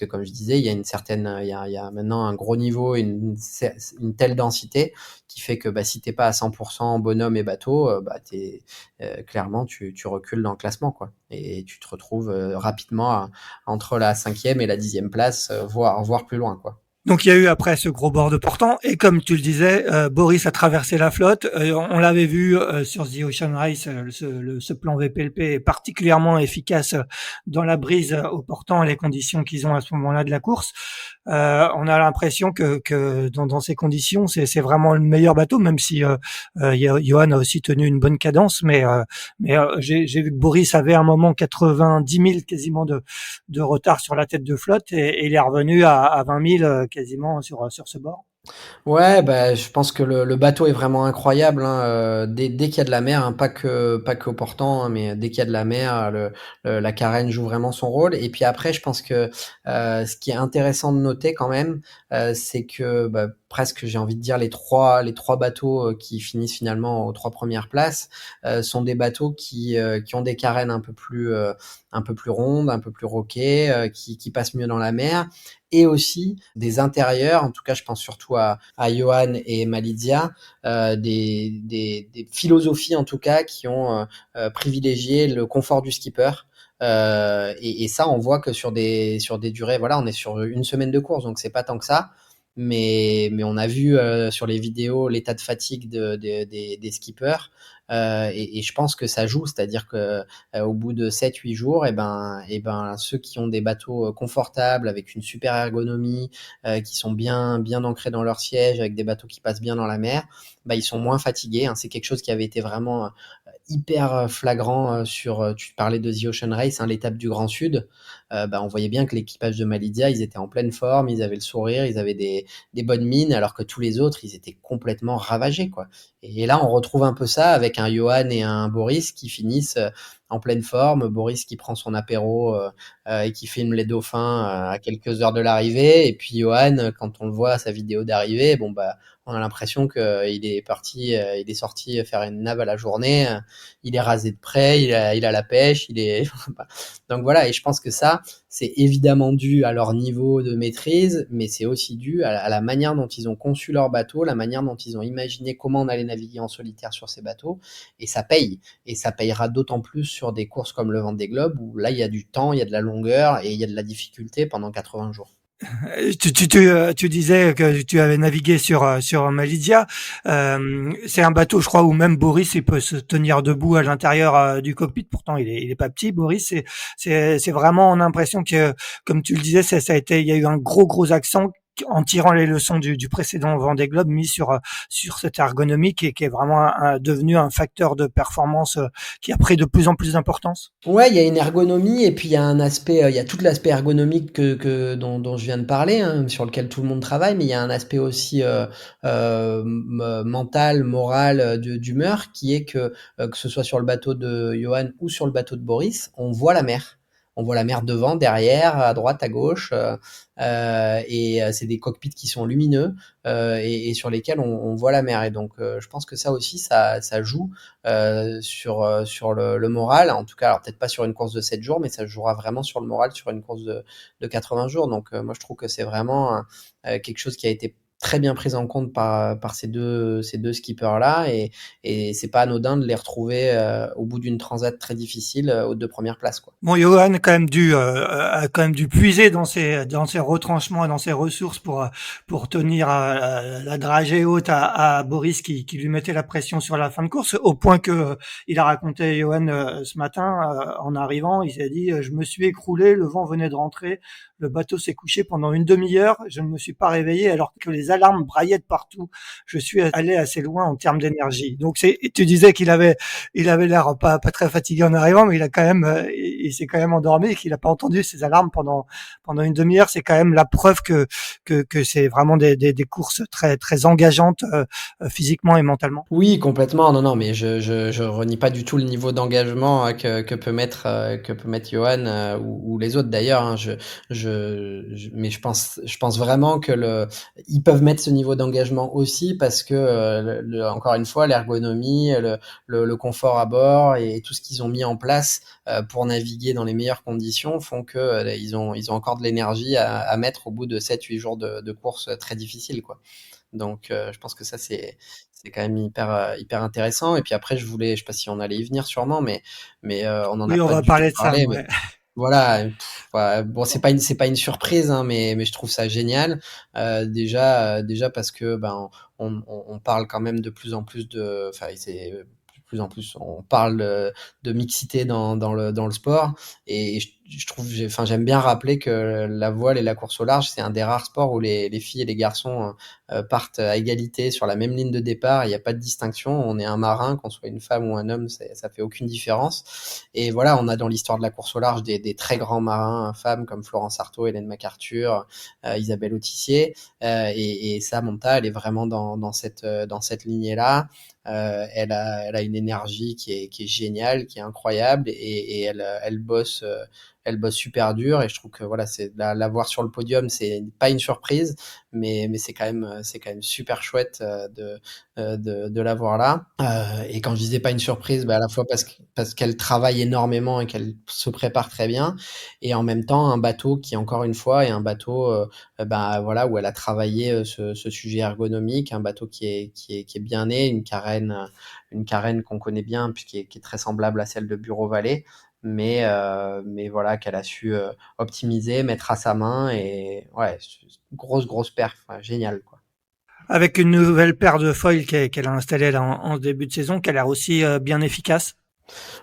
comme je disais, il y a maintenant un gros niveau, une telle densité qui fait que bah, si t'es pas à 100% bonhomme et bateau, bah, clairement tu recules dans le classement, quoi. Et tu te retrouves rapidement entre la 5e et la 10e place, voire plus loin, quoi. Donc il y a eu après ce gros bord de portant et comme tu le disais, Boris a traversé la flotte. On l'avait vu sur The Ocean Race, ce plan VPLP est particulièrement efficace dans la brise au portant, les conditions qu'ils ont à ce moment-là de la course. On a l'impression que dans ces conditions, c'est vraiment le meilleur bateau, même si Johan a aussi tenu une bonne cadence. Mais j'ai vu que Boris avait à un moment 90 000 quasiment de retard sur la tête de flotte et il est revenu à 20 000 quasiment sur ce bord. Ouais, bah, je pense que le bateau est vraiment incroyable, hein, dès qu'il y a de la mer, hein, pas que au portant, hein, mais dès qu'il y a de la mer, la carène joue vraiment son rôle. Et puis après, je pense que ce qui est intéressant de noter quand même, c'est que bah, presque, j'ai envie de dire, les trois bateaux qui finissent finalement aux 3 premières places sont des bateaux qui ont des carènes un peu plus rondes, un peu plus roquées, qui passent mieux dans la mer, et aussi des intérieurs, en tout cas je pense surtout à Johan et Malizia, des philosophies en tout cas qui ont privilégié le confort du skipper. Et ça, on voit que sur des durées, voilà, on est sur une semaine de course, donc c'est pas tant que ça. Mais on a vu sur les vidéos l'état de fatigue des skippers, et je pense que ça joue, c'est-à-dire que au bout de 7-8 jours, et ben ceux qui ont des bateaux confortables avec une super ergonomie, qui sont bien ancrés dans leur siège, avec des bateaux qui passent bien dans la mer, bah ils sont moins fatigués, hein. C'est quelque chose qui avait été vraiment hyper flagrant tu parlais de The Ocean Race, hein, l'étape du Grand Sud. Bah, on voyait bien que l'équipage de Malizia, ils étaient en pleine forme, ils avaient le sourire, ils avaient des bonnes mines, alors que tous les autres, ils étaient complètement ravagés, quoi. Et là, on retrouve un peu ça avec un Johan et un Boris qui finissent en pleine forme. Boris qui prend son apéro et qui filme les dauphins à quelques heures de l'arrivée. Et puis Johan, quand on le voit à sa vidéo d'arrivée, bon bah on a l'impression qu'il est parti, il est sorti faire une nave à la journée. Il est rasé de près, il a la pêche, il est. Donc voilà. Et je pense que ça, c'est évidemment dû à leur niveau de maîtrise, mais c'est aussi dû à la manière dont ils ont conçu leur bateau, la manière dont ils ont imaginé comment on allait naviguer en solitaire sur ces bateaux. Et ça paye. Et ça payera d'autant plus sur des courses comme le Vendée Globe, où là, il y a du temps, il y a de la longueur et il y a de la difficulté pendant 80 jours. Tu disais que tu avais navigué sur Malizia. C'est un bateau, je crois, où même Boris il peut se tenir debout à l'intérieur du cockpit. Pourtant, il est pas petit, Boris. C'est vraiment on a l'impression que, comme tu le disais, ça a été, il y a eu un gros accent en tirant les leçons du précédent Vendée Globe mis sur cette ergonomie qui est vraiment devenu un facteur de performance qui a pris de plus en plus d'importance. Ouais, il y a une ergonomie et puis il y a un aspect, il y a tout l'aspect ergonomique dont je viens de parler, hein, sur lequel tout le monde travaille, mais il y a un aspect aussi mental, moral, d'humeur, qui est que ce soit sur le bateau de Johan ou sur le bateau de Boris, on voit la mer. On voit la mer devant, derrière, à droite, à gauche, et c'est des cockpits qui sont lumineux et sur lesquels on voit la mer. Et donc, je pense que ça aussi, ça joue sur le moral. En tout cas, alors peut-être pas sur une course de 7 jours, mais ça jouera vraiment sur le moral sur une course de 80 jours. Donc, moi, je trouve que c'est vraiment quelque chose qui a été très bien pris en compte par ces deux skippers-là, et c'est pas anodin de les retrouver au bout d'une transat très difficile aux 2 premières places, quoi. Bon, Johan a quand même dû puiser dans ses retranchements et dans ses ressources pour tenir la dragée haute à Boris qui lui mettait la pression sur la fin de course, au point que il a raconté Johan ce matin en arrivant, il s'est dit je me suis écroulé, le vent venait de rentrer, le bateau s'est couché pendant une demi-heure, je ne me suis pas réveillé alors que les alarmes braillaient de partout. Je suis allé assez loin en termes d'énergie. Donc tu disais qu'il avait l'air pas très fatigué en arrivant, mais il s'est quand même endormi et qu'il n'a pas entendu ces alarmes pendant une demi-heure. C'est quand même la preuve que c'est vraiment des courses très engageantes physiquement et mentalement. Oui, complètement. Non, non, mais je renie pas du tout le niveau d'engagement que peut mettre Johan ou les autres d'ailleurs, hein. Mais je pense vraiment que ils peuvent peuvent mettre ce niveau d'engagement aussi parce que, encore une fois, l'ergonomie, le confort à bord et tout ce qu'ils ont mis en place pour naviguer dans les meilleures conditions font que ils ont encore de l'énergie à mettre au bout de 7-8 jours de course très difficile, quoi. Donc, je pense que ça, c'est quand même hyper intéressant. Et puis après, je sais pas si on allait y venir sûrement, mais on n'en a Oui, on pas va du tout parler de ça, parlé. Mais ouais. voilà, ouais, bon, c'est pas une surprise, hein, mais je trouve ça génial. Déjà parce que ben on parle quand même de plus en plus enfin c'est de plus en plus, on parle de mixité dans le sport, et je trouve, enfin j'aime bien rappeler que la voile et la course au large, c'est un des rares sports où les filles et les garçons partent à égalité sur la même ligne de départ. Il n'y a pas de distinction. On est un marin, qu'on soit une femme ou un homme, ça fait aucune différence. Et voilà, on a dans l'histoire de la course au large des très grands marins femmes comme Florence Artaud, Hélène MacArthur, Isabelle Autissier, et Samantha, elle est vraiment dans cette lignée-là. Elle a une énergie qui est géniale, qui est incroyable, et elle bosse super dur, et je trouve que voilà, c'est la voir sur le podium, c'est pas une surprise, mais c'est quand même super chouette de la voir là. Et quand je disais pas une surprise, bah, à la fois parce qu'elle travaille énormément et qu'elle se prépare très bien, et en même temps un bateau qui, encore une fois, est un bateau bah, voilà, où elle a travaillé ce sujet ergonomique, un bateau qui est bien né, une carène qu'on connaît bien puis qui est très semblable à celle de Bureau Vallée, mais voilà, qu'elle a su optimiser, mettre à sa main, et ouais, grosse perf, ouais, génial, quoi. Avec une nouvelle paire de foils qu'elle a installée là en ce début de saison, qui a l'air aussi bien efficace.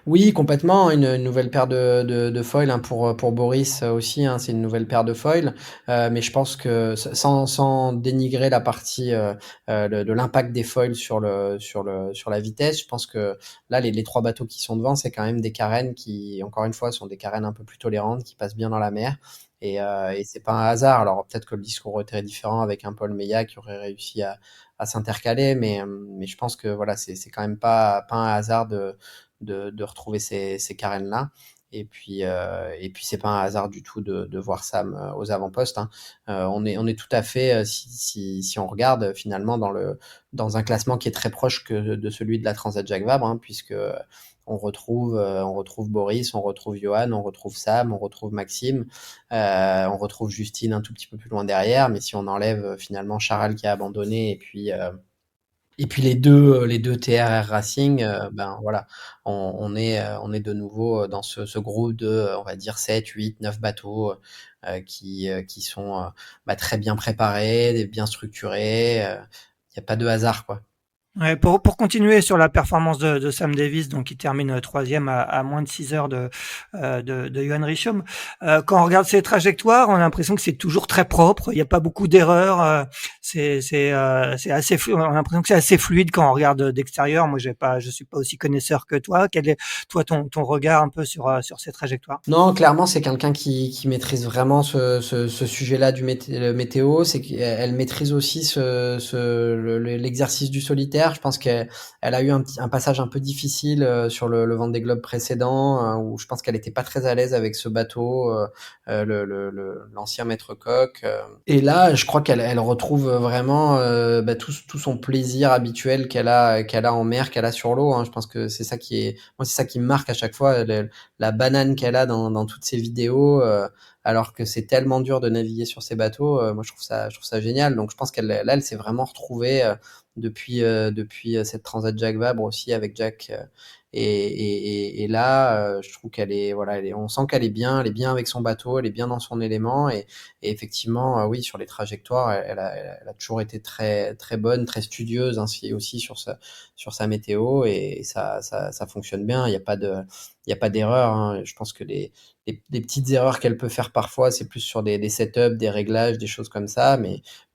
Oui, complètement. Une nouvelle paire de foils, hein, pour Boris aussi, hein, c'est une nouvelle paire de foils. Mais je pense que sans dénigrer la partie de l'impact des foils sur la vitesse, je pense que là, les trois bateaux qui sont devant, c'est quand même des carènes qui, encore une fois, sont des carènes un peu plus tolérantes, qui passent bien dans la mer. Et c'est pas un hasard. Alors peut-être que le discours aurait été différent avec un Paul Meillat qui aurait réussi à s'intercaler, mais je pense que voilà, c'est quand même pas un hasard de retrouver ces carènes-là. Et puis c'est pas un hasard du tout de voir Sam aux avant-postes, hein. On est tout à fait, si on regarde finalement dans un classement qui est très proche que de celui de la Transat Jacques Vabre, hein, puisque on retrouve Boris, on retrouve Johan, on retrouve Sam, on retrouve Maxime, on retrouve Justine un tout petit peu plus loin derrière. Mais si on enlève finalement Charal qui a abandonné, et puis les deux TRR Racing, ben voilà, on est de nouveau dans ce groupe de, on va dire 7, 8, 9 bateaux qui sont bah, très bien préparés, bien structurés. Il n'y a pas de hasard, quoi. Ouais, pour continuer sur la performance de Sam Davis, donc qui termine troisième à moins de 6 heures de Johan Richomme. Quand on regarde ses trajectoires, on a l'impression que c'est toujours très propre. Il n'y a pas beaucoup d'erreurs. C'est assez on a l'impression que c'est assez fluide quand on regarde d'extérieur. Moi, je suis pas aussi connaisseur que toi. Quel est toi ton regard un peu sur ces trajectoires? Non, clairement, c'est quelqu'un qui maîtrise vraiment ce sujet-là du le météo. C'est qu'elle maîtrise aussi l'exercice du solitaire. Je pense qu'elle a eu un passage un peu difficile sur le Vendée Globe précédent, hein, où je pense qu'elle était pas très à l'aise avec ce bateau, l'ancien maître coq. Et là, je crois elle retrouve vraiment bah, tout son plaisir habituel qu'elle a en mer, qu'elle a sur l'eau, hein. Je pense que c'est ça moi, c'est ça qui me marque à chaque fois. La banane qu'elle a dans toutes ses vidéos, alors que c'est tellement dur de naviguer sur ces bateaux. Moi, je trouve ça génial. Donc, je pense elle s'est vraiment retrouvée depuis cette Transat Jacques Vabre aussi avec Jack. Et là, je trouve qu'elle est, voilà, on sent qu'elle est bien, elle est bien avec son bateau, elle est bien dans son élément. Et effectivement, oui, sur les trajectoires, elle a toujours été très bonne, très studieuse, ainsi aussi sur sa météo, et ça fonctionne bien. Il y a pas d'erreur, hein. Je pense que les petites erreurs qu'elle peut faire parfois, c'est plus sur des setups, des réglages, des choses comme ça,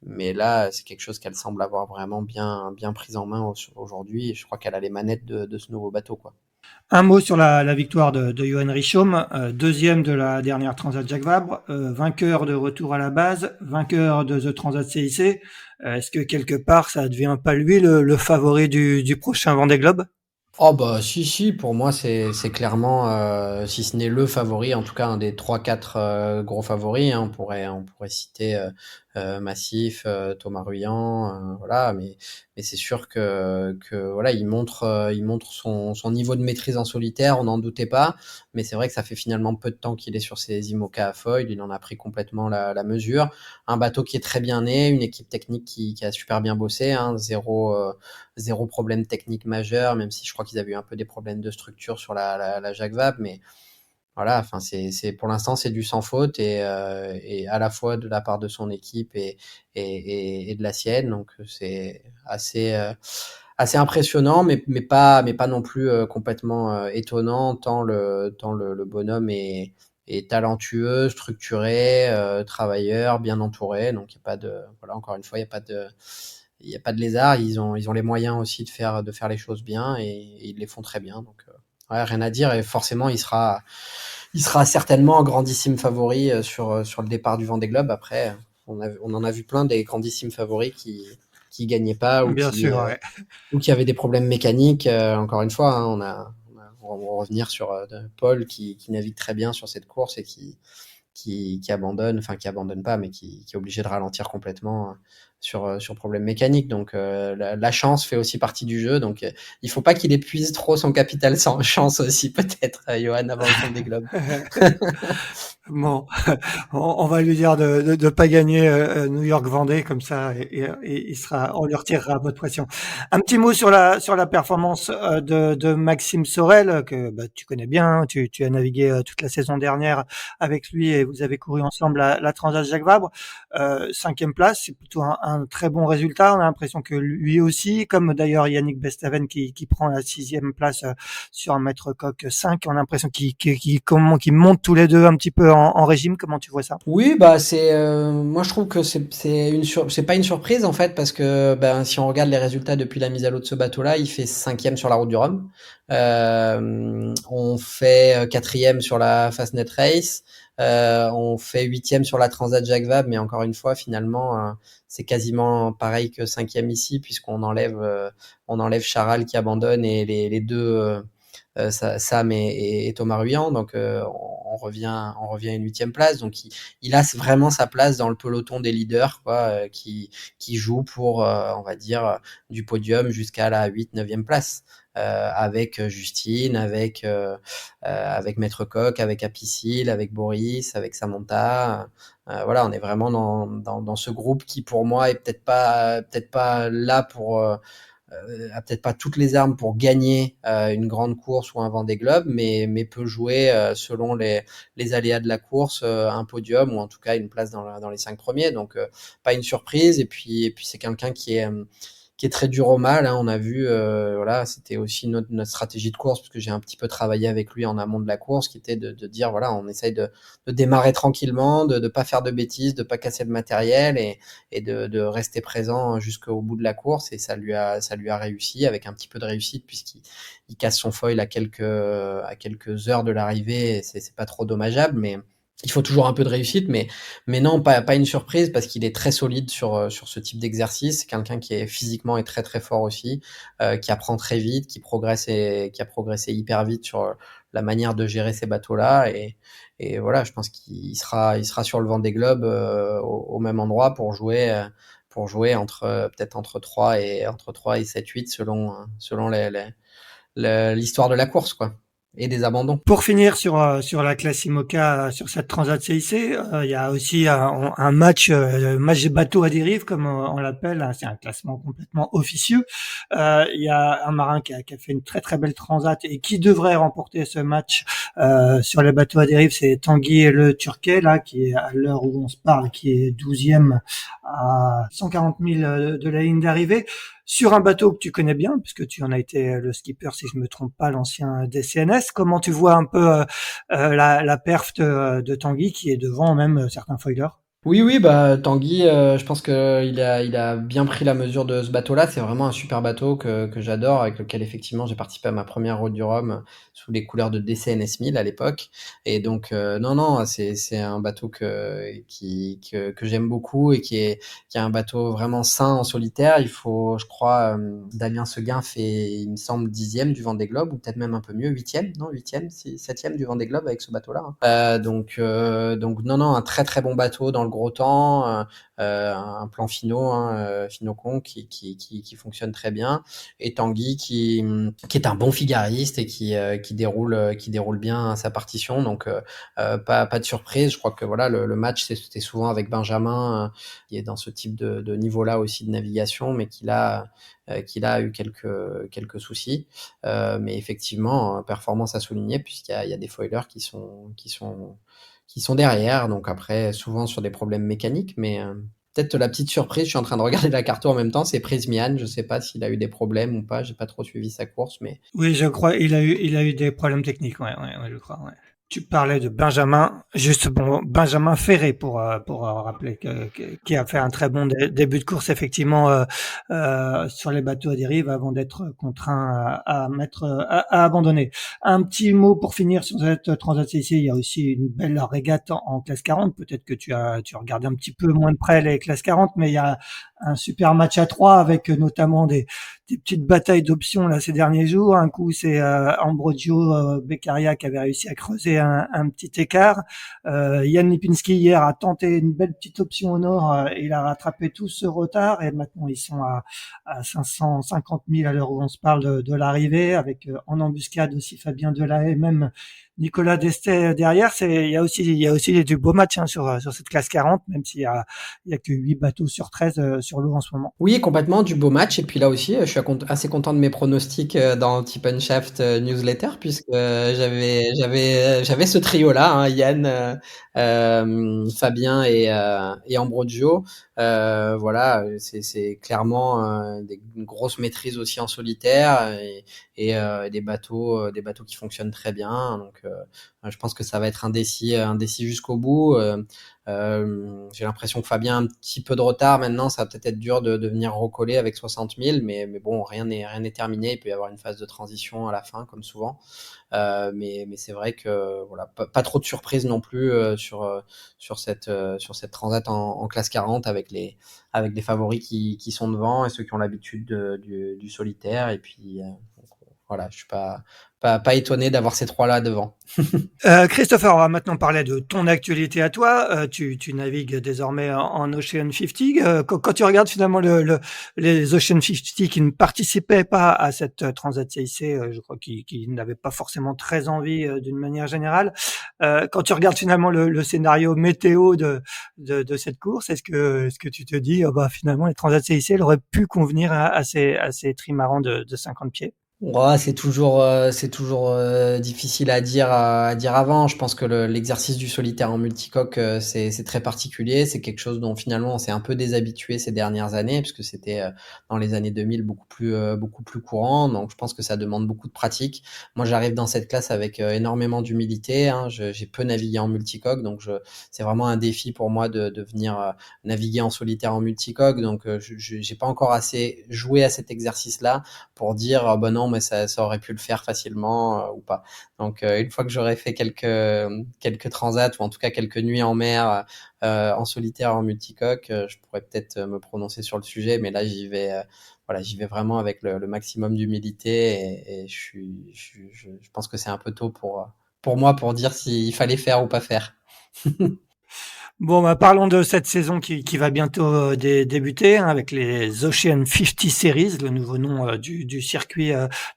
mais là, c'est quelque chose qu'elle semble avoir vraiment bien prise en main aujourd'hui, et je crois qu'elle a les manettes de ce nouveau bateau, quoi. Un mot sur la victoire de Johan Richomme, deuxième de la dernière Transat Jacques Vabre, vainqueur de retour à la base, vainqueur de The Transat CIC. Est-ce que quelque part ça devient pas lui le favori du prochain Vendée Globe? Oh bah si, pour moi c'est clairement, si ce n'est le favori, en tout cas un des trois quatre gros favoris, hein. On pourrait citer Massif, Thomas Ruyant, voilà, mais c'est sûr que voilà, il montre son niveau de maîtrise en solitaire, on n'en doutait pas, mais c'est vrai que ça fait finalement peu de temps qu'il est sur ses IMOCA à foil, il en a pris complètement la mesure. Un bateau qui est très bien né, une équipe technique qui a super bien bossé, hein, zéro problème technique majeur, même si je crois qu'ils avaient eu un peu des problèmes de structure sur la Jacques Vabre, mais voilà, enfin pour l'instant c'est du sans faute et à la fois de la part de son équipe et de la sienne, donc c'est assez impressionnant, mais pas non plus complètement étonnant, tant le bonhomme est talentueux, structuré, travailleur, bien entouré, donc il y a pas de, voilà, encore une fois, il y a pas de lézard, ils ont les moyens aussi de faire les choses bien et ils les font très bien. Donc, ouais, rien à dire. Et forcément, il sera certainement un grandissime favori sur le départ du Vendée Globe. Après, on en a vu plein des grandissimes favoris qui gagnaient pas ou Bien qui, sûr, euh, ouais. ou qui avaient des problèmes mécaniques. Encore une fois, hein, on va revenir sur Paul qui navigue très bien sur cette course et qui abandonne, enfin qui abandonne pas, mais qui est obligé de ralentir complètement sur problème mécanique. Donc la chance fait aussi partie du jeu. Donc il faut pas qu'il épuise trop son capital sans chance aussi, peut-être, Johan, avant le Vendée Globe. Bon, on va lui dire de pas gagner New York Vendée comme ça et on lui retirera votre pression. Un petit mot sur la performance de Maxime Sorel que bah, tu connais bien, tu as navigué toute la saison dernière avec lui et vous avez couru ensemble la Transat Jacques Vabre. 5e place, c'est plutôt un très bon résultat. On a l'impression que lui aussi, comme d'ailleurs Yannick Bestaven qui prend la 6e place sur un mètre coq 5, on a l'impression qu'ils montent tous les deux un petit peu en régime. Comment tu vois ça? Oui, bah moi je trouve que c'est pas une surprise en fait parce que ben si on regarde les résultats depuis la mise à l'eau de ce bateau-là, il fait cinquième sur la route du Rhum. On fait quatrième sur la Fastnet Race. On fait huitième sur la Transat Jacques Vabre, mais encore une fois finalement c'est quasiment pareil que cinquième ici puisqu'on enlève Charal qui abandonne et les deux Sam et Thomas Ruyant. Donc on revient à une huitième place. Donc il a vraiment sa place dans le peloton des leaders, quoi, qui joue pour, on va dire, du podium jusqu'à la 8e, 9e place. Avec Justine, avec Maître Coq, avec Apicil, avec Boris, avec Samantha. Voilà, on est vraiment dans ce groupe qui, pour moi, est peut-être pas là pour a peut-être pas toutes les armes pour gagner une grande course ou un Vendée Globe, mais peut jouer selon les aléas de la course un podium ou en tout cas une place dans les 5 premiers. Donc pas une surprise. Et puis c'est quelqu'un qui est très dur au mal, hein. On a vu, voilà, c'était aussi notre stratégie de course, parce que j'ai un petit peu travaillé avec lui en amont de la course, qui était de dire, voilà, on essaye de démarrer tranquillement, de pas faire de bêtises, de pas casser le matériel et de rester présent jusqu'au bout de la course. Et ça lui a réussi, avec un petit peu de réussite, puisqu'il casse son foil à quelques heures de l'arrivée. C'est pas trop dommageable, mais il faut toujours un peu de réussite, mais non, pas une surprise parce qu'il est très solide sur ce type d'exercice. C'est quelqu'un qui est physiquement est très très fort aussi, qui apprend très vite, qui a progressé hyper vite sur la manière de gérer ces bateaux-là. Et voilà, je pense qu'il sera sur le Vendée Globe au même endroit pour jouer peut-être entre 3 et 7, 8 selon l'histoire de la course, quoi, et des abandons. Pour finir sur la classe IMOCA, sur cette Transat CIC, il y a aussi un match des bateaux à dérive, comme on l'appelle, hein. C'est un classement complètement officieux. Il y a un marin qui a fait une très très belle Transat et qui devrait remporter ce match sur les bateaux à dérive. C'est Tanguy Le Turquet, là, qui est à l'heure où on se parle, qui est 12e à 140 000 de la ligne d'arrivée. Sur un bateau que tu connais bien, puisque tu en as été le skipper, si je me trompe pas, l'ancien DCNS, comment tu vois un peu la perf de Tanguy qui est devant même certains foilers? Oui, bah Tanguy, je pense que il a bien pris la mesure de ce bateau-là. C'est vraiment un super bateau que j'adore, avec lequel effectivement j'ai participé à ma première route du Rhum sous les couleurs de DCNS 1000 à l'époque. Et donc non, c'est un bateau que j'aime beaucoup et qui est un bateau vraiment sain en solitaire. Il faut, je crois, Damien Seguin fait, il me semble, 10e du Vendée Globe, ou peut-être même un peu mieux, 8e, non, 8e, 7e du Vendée Globe avec ce bateau-là, hein. Donc non, un très très bon bateau dans le gros temps, un plan finaux, hein, Finocon qui fonctionne très bien, et Tanguy qui est un bon figariste et qui déroule bien sa partition. Donc pas de surprise. Je crois que voilà, le match c'était souvent avec Benjamin, qui est dans ce type de niveau-là aussi de navigation, mais qu'il a eu quelques soucis. Mais effectivement, performance à souligner, puisqu'il y a des foilers qui sont derrière. Donc après, souvent sur des problèmes mécaniques, mais peut-être la petite surprise, je suis en train de regarder la carte en même temps, c'est Prismian. Je sais pas s'il a eu des problèmes ou pas, j'ai pas trop suivi sa course, mais Oui, je crois, il a eu des problèmes techniques, ouais, je crois, ouais. Tu parlais de Benjamin, juste bon, Benjamin Ferré pour rappeler qui a fait un très bon début de course effectivement sur les bateaux à dérive avant d'être contraint à abandonner. Un petit mot pour finir sur cette Transat CIC, il y a aussi une belle régate en classe 40. Peut-être que tu regardé un petit peu moins de près les classes 40, mais il y a un super match à trois avec notamment des petites batailles d'options là ces derniers jours. Un coup, c'est Ambrogio Beccaria qui avait réussi à creuser un petit écart. Yann Lipinski hier a tenté une belle petite option au nord et il a rattrapé tout ce retard. Et maintenant, ils sont à 550 000 à l'heure où on se parle de l'arrivée, avec en embuscade aussi Fabien Delahaye, même Nicolas Destet derrière. Il y a aussi du beau match sur cette classe 40, même s'il y a que 8 bateaux sur 13 sur l'eau en ce moment. oui, complètement, du beau match. Et puis là aussi, je suis assez content de mes pronostics dans Tip and Shaft Newsletter, puisque j'avais ce trio-là, hein, Yann, Fabien et Ambrogio. Voilà, c'est clairement une grosse maîtrise aussi en solitaire, et des bateaux qui fonctionnent très bien. Donc, je pense que ça va être indécis jusqu'au bout. J'ai l'impression que Fabien a un petit peu de retard maintenant. Ça va peut-être être dur de venir recoller avec 60 000, mais bon, rien n'est terminé. Il peut y avoir une phase de transition à la fin, comme souvent. Mais c'est vrai que voilà, pas trop de surprises non plus sur cette transat en classe 40, avec les favoris qui sont devant et ceux qui ont l'habitude du solitaire. Et puis donc, voilà, je suis pas étonné d'avoir ces trois-là devant. Christopher, on va maintenant parler de ton actualité à toi. Tu navigues désormais en Ocean 50. Quand tu regardes finalement les Ocean 50 qui ne participaient pas à cette Transat CIC, je crois qu'ils n'avaient pas forcément très envie d'une manière générale. Quand tu regardes finalement le scénario météo de cette course, est-ce que tu te dis, oh bah finalement les Transat CIC elles auraient pu convenir à ces trimarans de 50 pieds? Ouais, c'est toujours difficile à dire avant. Je pense que l'exercice du solitaire en multicoque, c'est très particulier. C'est quelque chose dont finalement on s'est un peu déshabitué ces dernières années, puisque c'était dans les années 2000 beaucoup plus courant. Donc je pense que ça demande beaucoup de pratique. Moi, j'arrive dans cette classe avec énormément d'humilité, hein. J'ai peu navigué en multicoque, donc c'est vraiment un défi pour moi de venir naviguer en solitaire en multicoque. Donc j'ai pas encore assez joué à cet exercice-là pour dire ah ben non, mais ça aurait pu le faire facilement ou pas. Donc une fois que j'aurai fait quelques transats, ou en tout cas quelques nuits en mer en solitaire en multicoque, je pourrais peut-être me prononcer sur le sujet, mais là voilà, j'y vais vraiment avec le maximum d'humilité, et je pense que c'est un peu tôt pour moi pour dire s'il fallait faire ou pas faire. Bon, bah, parlons de cette saison qui va bientôt débuter, hein, avec les Ocean 50 Series, le nouveau nom du circuit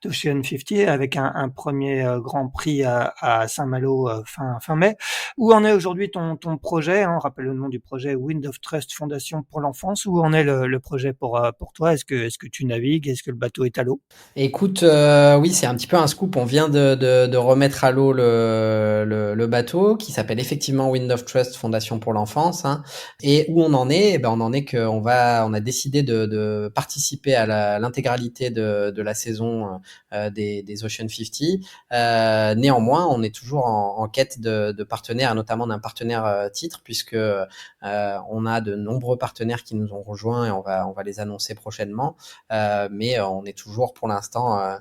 d'Ocean 50, avec un premier Grand Prix à Saint-Malo fin mai. Où en est aujourd'hui ton projet, hein? On rappelle le nom du projet Wind of Trust Fondation pour l'enfance. Où en est le projet pour toi? Est-ce que tu navigues? Est-ce que le bateau est à l'eau? Écoute, oui, c'est un petit peu un scoop. On vient de remettre à l'eau le bateau, qui s'appelle effectivement Wind of Trust Fondation pour l'enfance, hein. Et où on en est, on en est on a décidé de participer à l'intégralité de la saison des Ocean 50. Néanmoins, on est toujours en quête de partenaires, notamment d'un partenaire titre, puisque on a de nombreux partenaires qui nous ont rejoints et on va les annoncer prochainement. Mais on est toujours pour l'instant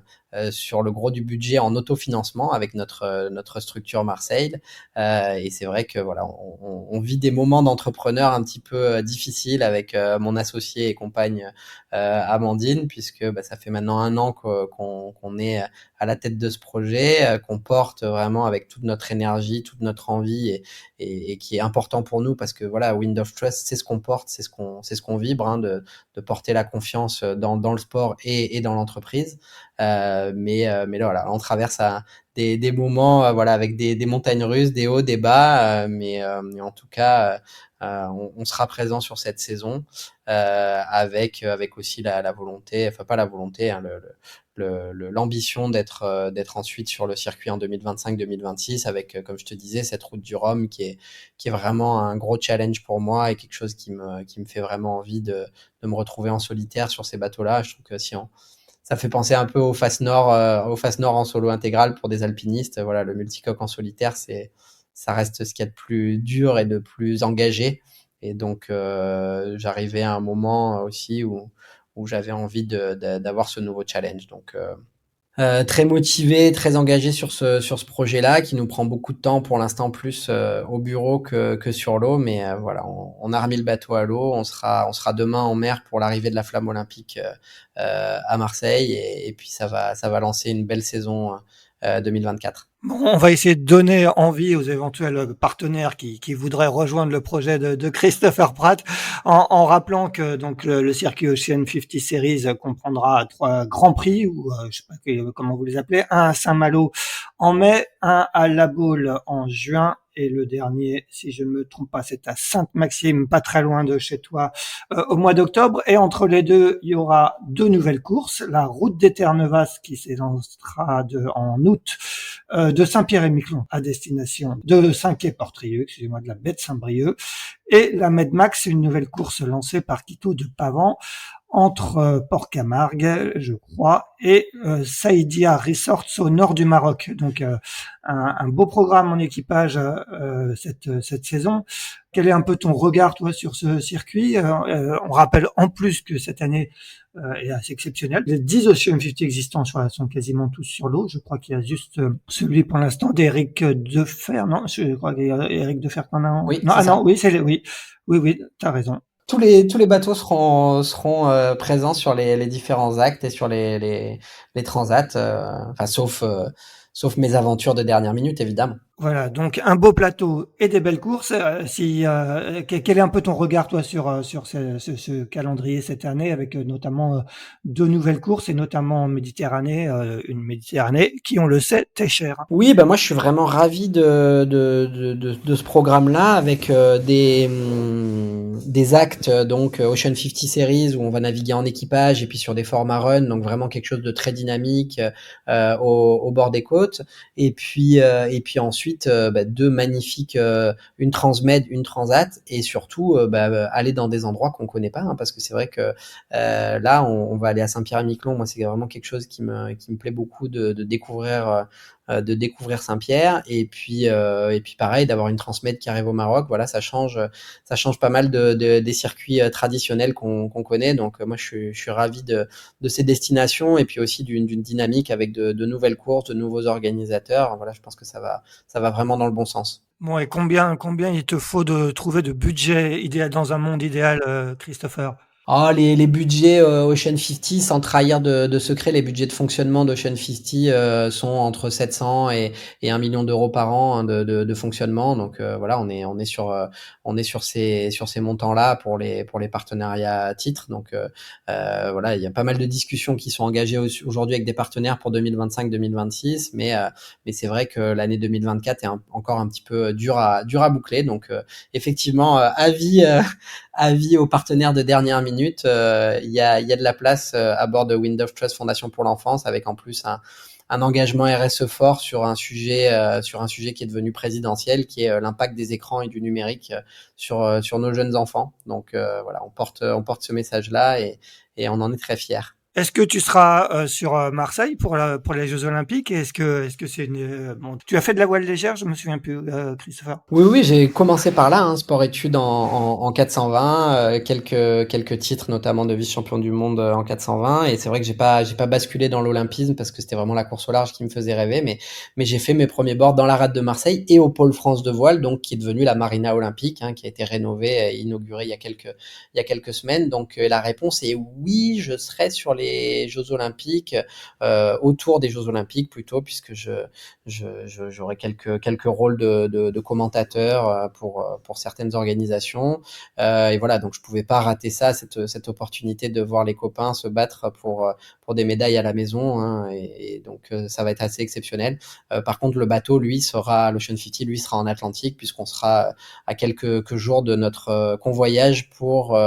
sur le gros du budget en autofinancement avec notre structure Marseille. Et c'est vrai que voilà, on vit des moments d'entrepreneur un petit peu difficiles avec mon associé et compagne Amandine, puisque ça fait maintenant 1 an qu'on est à la tête de ce projet, qu'on porte vraiment avec toute notre énergie, toute notre envie et qui est important pour nous parce que voilà, Wind of Trust, c'est ce qu'on porte, c'est ce qu'on vibre, hein, de porter la confiance dans le sport et dans l'entreprise. Mais là, voilà, on traverse des moments voilà avec des montagnes russes, des hauts, des bas, mais en tout cas on sera présent sur cette saison avec aussi la volonté, enfin pas la volonté, hein, l'ambition d'être ensuite sur le circuit en 2025-2026 avec, comme je te disais, cette route du Rhum qui est vraiment un gros challenge pour moi et quelque chose qui me fait vraiment envie de me retrouver en solitaire sur ces bateaux-là. Je trouve que ça fait penser un peu au Face Nord en solo intégral pour des alpinistes. Voilà, le multicoque en solitaire, ça reste ce qu'il y a de plus dur et de plus engagé. Et donc, j'arrivais à un moment aussi où j'avais envie d'avoir ce nouveau challenge. Donc, très motivé, très engagé sur ce projet-là, qui nous prend beaucoup de temps pour l'instant, plus au bureau que sur l'eau. Mais voilà, on a remis le bateau à l'eau. On sera demain en mer pour l'arrivée de la flamme olympique à Marseille, et puis ça va lancer une belle saison 2024. Bon, on va essayer de donner envie aux éventuels partenaires qui voudraient rejoindre le projet de Christopher Pratt, en rappelant que donc le circuit Ocean 50 Series comprendra 3 grands prix, ou je sais pas comment vous les appelez, un à Saint-Malo en mai, un à La Baule en juin, et le dernier, si je ne me trompe pas, c'est à Sainte-Maxime, pas très loin de chez toi, au mois d'octobre. Et entre les deux, il y aura 2 nouvelles courses. La Route des Terre-Neuvas qui s'élancera en août, de Saint-Pierre-et-Miquelon à destination de Saint-Quay-Portrieux, excusez-moi, de la baie de Saint-Brieuc. Et la Medmax, une nouvelle course lancée par Quito de Pavan entre Port-Camargue, je crois, et Saïdia Resorts au nord du Maroc. Donc un beau programme en équipage cette saison. Quel est un peu ton regard, toi, sur ce circuit? On rappelle en plus que cette année est assez exceptionnelle. Les 10 Ocean 50 existants sont quasiment tous sur l'eau. Je crois qu'il y a juste celui pour l'instant d'Éric Defer. Non, je crois qu'il y a Éric Defer qu'on a. Oui, Non, c'est ça. non, oui, t'as raison. Tous les bateaux seront présents sur les différents actes et sur les transats, enfin sauf mes aventures de dernière minute, évidemment. Voilà, donc un beau plateau et des belles courses. Quel est un peu ton regard, toi, sur ce calendrier cette année, avec notamment 2 nouvelles courses, et notamment en Méditerranée, une Méditerranée qui, on le sait, est chère. Oui, moi je suis vraiment ravi de ce programme-là, avec des actes, donc Ocean 50 Series où on va naviguer en équipage et puis sur des formats run, donc vraiment quelque chose de très dynamique au bord des côtes. Et puis ensuite 2 magnifiques, une Transmed, une Transat, et surtout aller dans des endroits qu'on connaît pas, hein, parce que c'est vrai que là on va aller à Saint-Pierre-et-Miquelon. Moi, c'est vraiment quelque chose qui me plaît beaucoup de découvrir Saint-Pierre, et puis pareil, d'avoir une Transmed qui arrive au Maroc. Voilà, ça change pas mal des circuits traditionnels qu'on connaît. Donc moi je suis ravi de ces destinations, et puis aussi d'une dynamique avec de nouvelles courses, de nouveaux organisateurs. Voilà, je pense que ça va vraiment dans le bon sens. Bon, et combien il te faut de trouver de budget idéal dans un monde idéal, Christopher? Ah, les budgets Ocean 50, sans trahir de secret, les budgets de fonctionnement d'Ocean 50 sont entre 700 et 1 million d'euros par an, hein, de fonctionnement. Donc voilà, on est sur ces montants-là pour les partenariats à titre. Donc voilà, il y a pas mal de discussions qui sont engagées aujourd'hui avec des partenaires pour 2025-2026, mais c'est vrai que l'année 2024 est encore un petit peu dur à boucler. Donc effectivement, avis aux partenaires de dernière minute. Il y a de la place à bord de Wind of Trust Fondation pour l'enfance, avec en plus un engagement RSE fort sur un sujet qui est devenu présidentiel, qui est l'impact des écrans et du numérique sur nos jeunes enfants. Donc voilà, on porte ce message-là et on en est très fiers. Est-ce que tu seras sur Marseille pour les Jeux Olympiques? Et est-ce que c'est bon, tu as fait de la voile légère, je me souviens plus, Christopher. Oui, j'ai commencé par là, hein, sport-études en 420, quelques titres, notamment de vice-champion du monde en 420. Et c'est vrai que j'ai pas basculé dans l'olympisme parce que c'était vraiment la course au large qui me faisait rêver. Mais j'ai fait mes premiers bords dans la rade de Marseille et au Pôle France de voile, donc qui est devenu la Marina Olympique, hein, qui a été rénovée et inaugurée il y a quelques semaines. Donc la réponse est oui, je serai sur les Jeux Olympiques, autour des Jeux Olympiques plutôt, puisque j'aurai quelques rôles de commentateur pour certaines organisations, et voilà, donc je pouvais pas rater ça, cette opportunité de voir les copains se battre pour des médailles à la maison, hein, et donc ça va être assez exceptionnel. Par contre, le bateau, l'Ocean 50, lui sera en Atlantique, puisqu'on sera à quelques jours de notre convoyage pour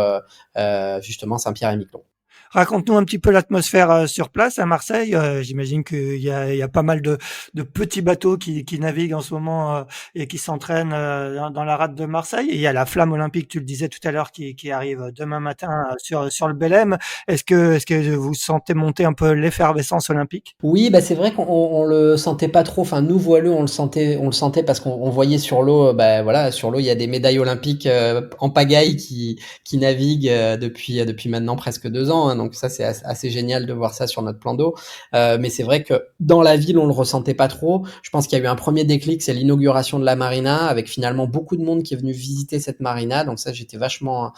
justement Saint-Pierre-et-Miquelon. Raconte-nous un petit peu l'atmosphère sur place à Marseille. J'imagine qu'il y a pas mal de petits bateaux qui naviguent en ce moment et qui s'entraînent dans la rade de Marseille. Et il y a la flamme olympique, tu le disais tout à l'heure, qui arrive demain matin sur le Belém. Est-ce que vous sentez monter un peu l'effervescence olympique? Oui, bah c'est vrai qu'on le sentait pas trop. Enfin, nous voileux, on le sentait parce qu'on voyait sur l'eau. Bah voilà, sur l'eau, il y a des médailles olympiques en pagaille qui naviguent depuis maintenant presque 2 ans, hein. Donc ça, c'est assez génial de voir ça sur notre plan d'eau. Mais c'est vrai que dans la ville, on le ressentait pas trop. Je pense qu'il y a eu un premier déclic, c'est l'inauguration de la marina, avec finalement beaucoup de monde qui est venu visiter cette marina. Donc ça, j'étais vachement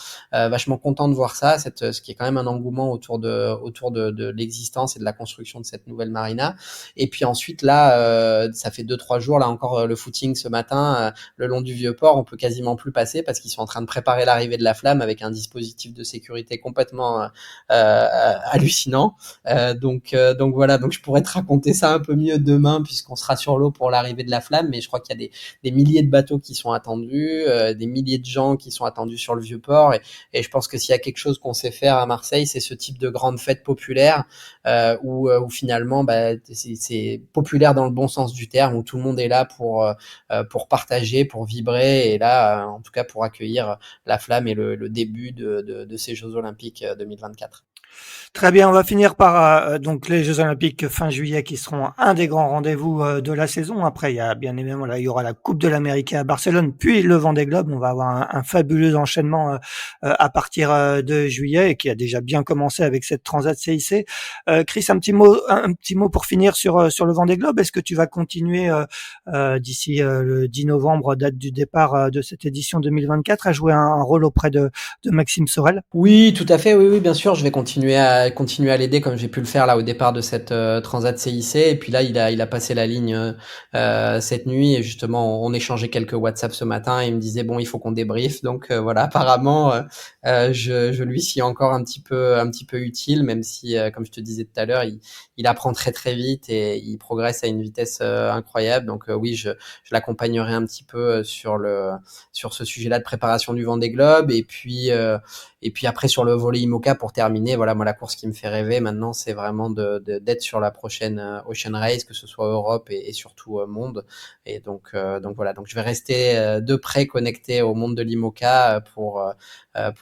content de voir ça, ce qui est quand même un engouement autour de l'existence et de la construction de cette nouvelle marina. Et puis ensuite, là, ça fait 2-3 jours, là encore, le footing ce matin, le long du Vieux-Port, on peut quasiment plus passer parce qu'ils sont en train de préparer l'arrivée de la flamme avec un dispositif de sécurité complètement hallucinant. Donc voilà, donc je pourrais te raconter ça un peu mieux demain puisqu'on sera sur l'eau pour l'arrivée de la flamme, mais je crois qu'il y a des milliers de bateaux qui sont attendus, des milliers de gens qui sont attendus sur le Vieux-Port, et je pense que s'il y a quelque chose qu'on sait faire à Marseille, c'est ce type de grande fête populaire où finalement c'est populaire dans le bon sens du terme, où tout le monde est là pour partager, pour vibrer, et là en tout cas pour accueillir la flamme et le début de ces Jeux Olympiques 2024. Très bien, on va finir par donc les Jeux Olympiques fin juillet qui seront un des grands rendez-vous de la saison. Après, il y a bien évidemment il y aura la Coupe de l'Amérique à Barcelone, puis le Vendée Globe. On va avoir un fabuleux enchaînement à partir de juillet, et qui a déjà bien commencé avec cette Transat CIC. Chris, un petit mot pour finir sur le Vendée Globe. Est-ce que tu vas continuer d'ici le 10 novembre, date du départ de cette édition 2024, à jouer un rôle auprès de Maxime Sorel? Oui, tout à fait. Oui, bien sûr. Je vais continuer à l'aider comme j'ai pu le faire là au départ de cette Transat CIC. Et puis là, il a passé la ligne cette nuit, et justement, on échangeait quelques WhatsApp ce matin. Et il me disait bon, il faut qu'on débriefe. Donc voilà, apparemment, je lui suis encore un petit peu utile, même si, comme je te disais tout à l'heure, il apprend très très vite et il progresse à une vitesse incroyable. Donc oui, je l'accompagnerai un petit peu sur ce sujet-là de préparation du Vendée Globe. Et puis après, sur le volley IMOCA, pour terminer, voilà, moi la course qui me fait rêver maintenant, c'est vraiment d'être sur la prochaine Ocean Race, que ce soit Europe et surtout monde. Et donc voilà, donc je vais rester de près connecté au monde de l'IMOCA pour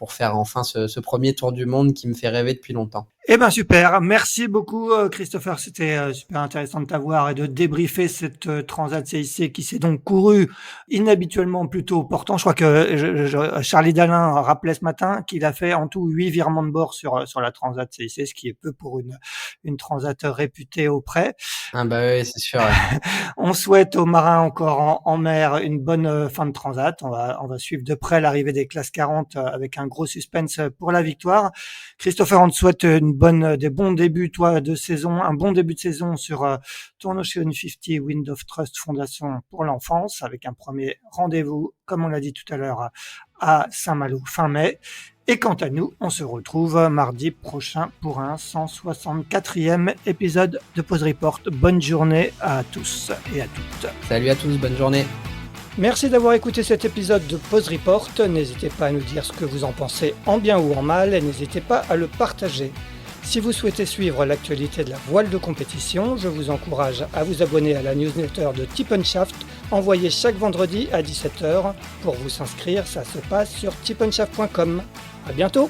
faire enfin ce premier tour du monde qui me fait rêver depuis longtemps. Eh ben super, merci beaucoup Christopher, c'était super intéressant de t'avoir et de débriefer cette Transat CIC qui s'est donc courue inhabituellement plutôt portant. Je crois que Charlie Dalin rappelait ce matin qu'il a fait en tout 8 virements de bord sur la Transat CIC, ce qui est peu pour une Transat réputée auprès. Ah bah oui, c'est sûr. Ouais. On souhaite aux marins encore en mer une bonne fin de Transat. On va suivre de près l'arrivée des classes 40 avec un gros suspense pour la victoire. Christopher, on te souhaite des bons débuts, de saison, un bon début de saison sur ton Ocean 50 Wind of Trust Fondation pour l'enfance, avec un premier rendez-vous, comme on l'a dit tout à l'heure, à Saint-Malo fin mai. Et quant à nous, on se retrouve mardi prochain pour un 164e épisode de Pause Report. Bonne journée à tous et à toutes. Salut à tous, bonne journée. Merci d'avoir écouté cet épisode de Pause Report. N'hésitez pas à nous dire ce que vous en pensez en bien ou en mal, et n'hésitez pas à le partager. Si vous souhaitez suivre l'actualité de la voile de compétition, je vous encourage à vous abonner à la newsletter de Tip & Shaft, envoyée chaque vendredi à 17 h. Pour vous inscrire, ça se passe sur tipnshaft.com. À bientôt!